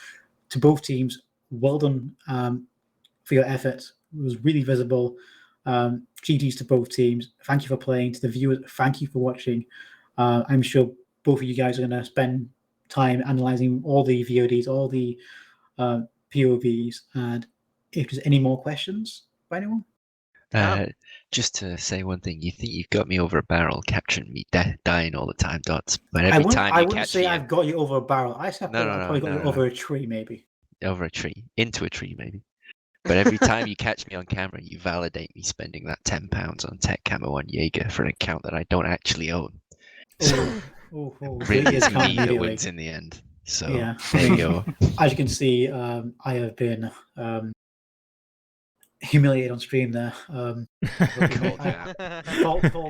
to both teams, well done for your efforts. It was really visible. GGs to both teams. Thank you for playing. To the viewers, thank you for watching. I'm sure both of you guys are going to spend time analyzing all the VODs, all the POVs, and if there's any more questions by anyone. Just to say one thing, you think you've got me over a barrel, capturing me dying all the time, Dots. But every time you catch me, I've got you over a barrel. I said I've probably got you over a tree, maybe. Over a tree, into a tree, maybe. But every time you catch me on camera, you validate me spending that £10 on Tech Camo 1 Jaeger for an account that I don't actually own. So really, it's me that wins in the end. So yeah, there you go. As you can see, I have been humiliated on stream there. Call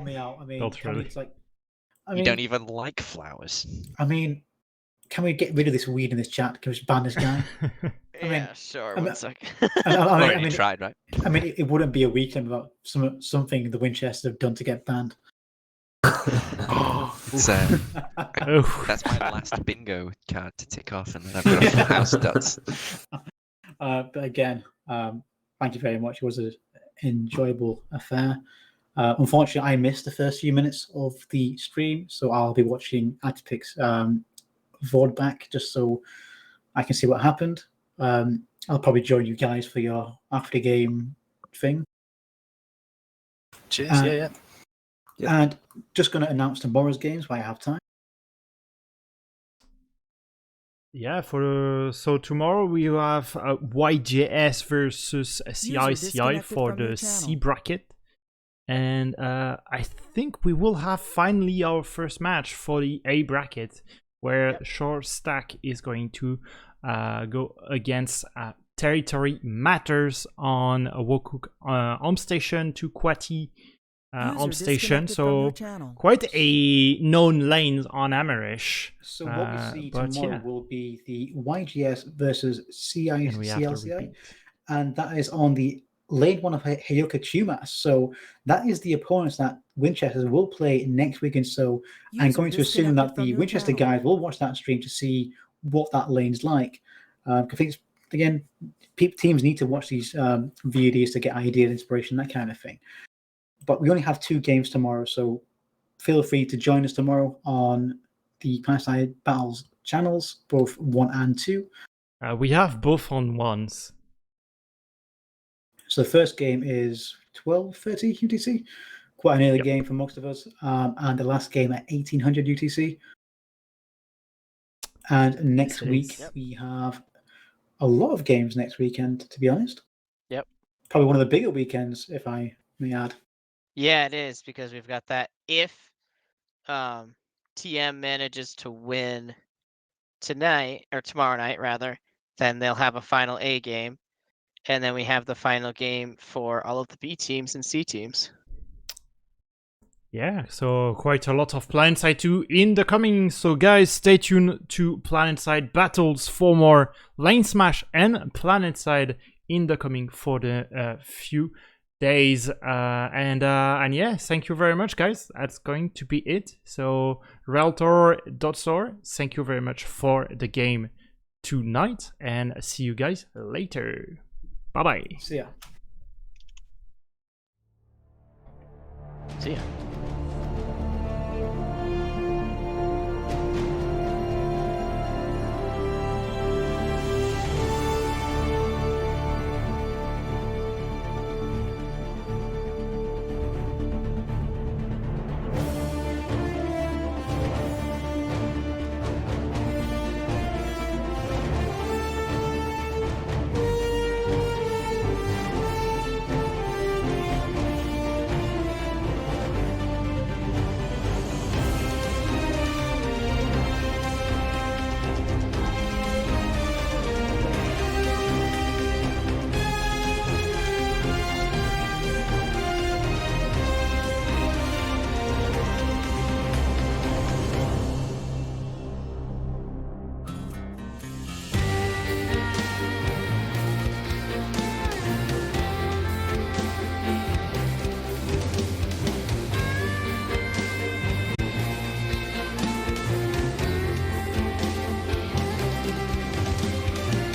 me out. I mean, it's like, you don't even like flowers. I mean, can we get rid of this weed in this chat? Can we just ban this guy? Sure. One second. I mean, tried, right? I mean, it wouldn't be a weekend without something the Winchester have done to get banned. That's my last bingo card to tick off, and then I've got a full house Dots. But again, thank you very much. It was an enjoyable affair. Unfortunately, I missed the first few minutes of the stream, so I'll be watching Atipic's VOD back just so I can see what happened. I'll probably join you guys for your after game thing. Cheers. Yeah. Yep. And just going to announce tomorrow's games while I have time. Yeah, so tomorrow we have YJS versus CICI for the C bracket. And I think we will have finally our first match for the A bracket, where Short Stack is going to go against Territory Matters on Wokuk Home Station to Kwati Home Station. So quite a known lane on Amerish. So what we see but tomorrow yeah. will be the YGS versus And we have to CICI, repeat. and that is on the lane 1 of Heyoka Chumas. So that is the opponents that Winchester will play next weekend. So I'm going to assume that the Winchester guys will watch that stream to see what that lane's like. I think, again, teams need to watch these VODs to get ideas, inspiration, that kind of thing. But we only have 2 games tomorrow, so feel free to join us tomorrow on the Planet Battles channels, both 1 and 2. We have both on ones. So the first game is 12:30 UTC, quite an early game for most of us, and the last game at 1800 UTC. And next week we have a lot of games next weekend, to be honest. Yep. Probably one of the bigger weekends, if I may add. Yeah, it is, because we've got that. If TM manages to win tonight, or tomorrow night rather, then they'll have a final A game, and then we have the final game for all of the B teams and C teams. Yeah, so quite a lot of Planetside 2 in the coming. So guys, stay tuned to Planetside Battles for more LaneSmash and Planetside in the coming for the few days. And yeah, thank you very much, guys. That's going to be it. So Realtor.store, thank you very much for the game tonight, and see you guys later. Bye-bye. See ya. See ya.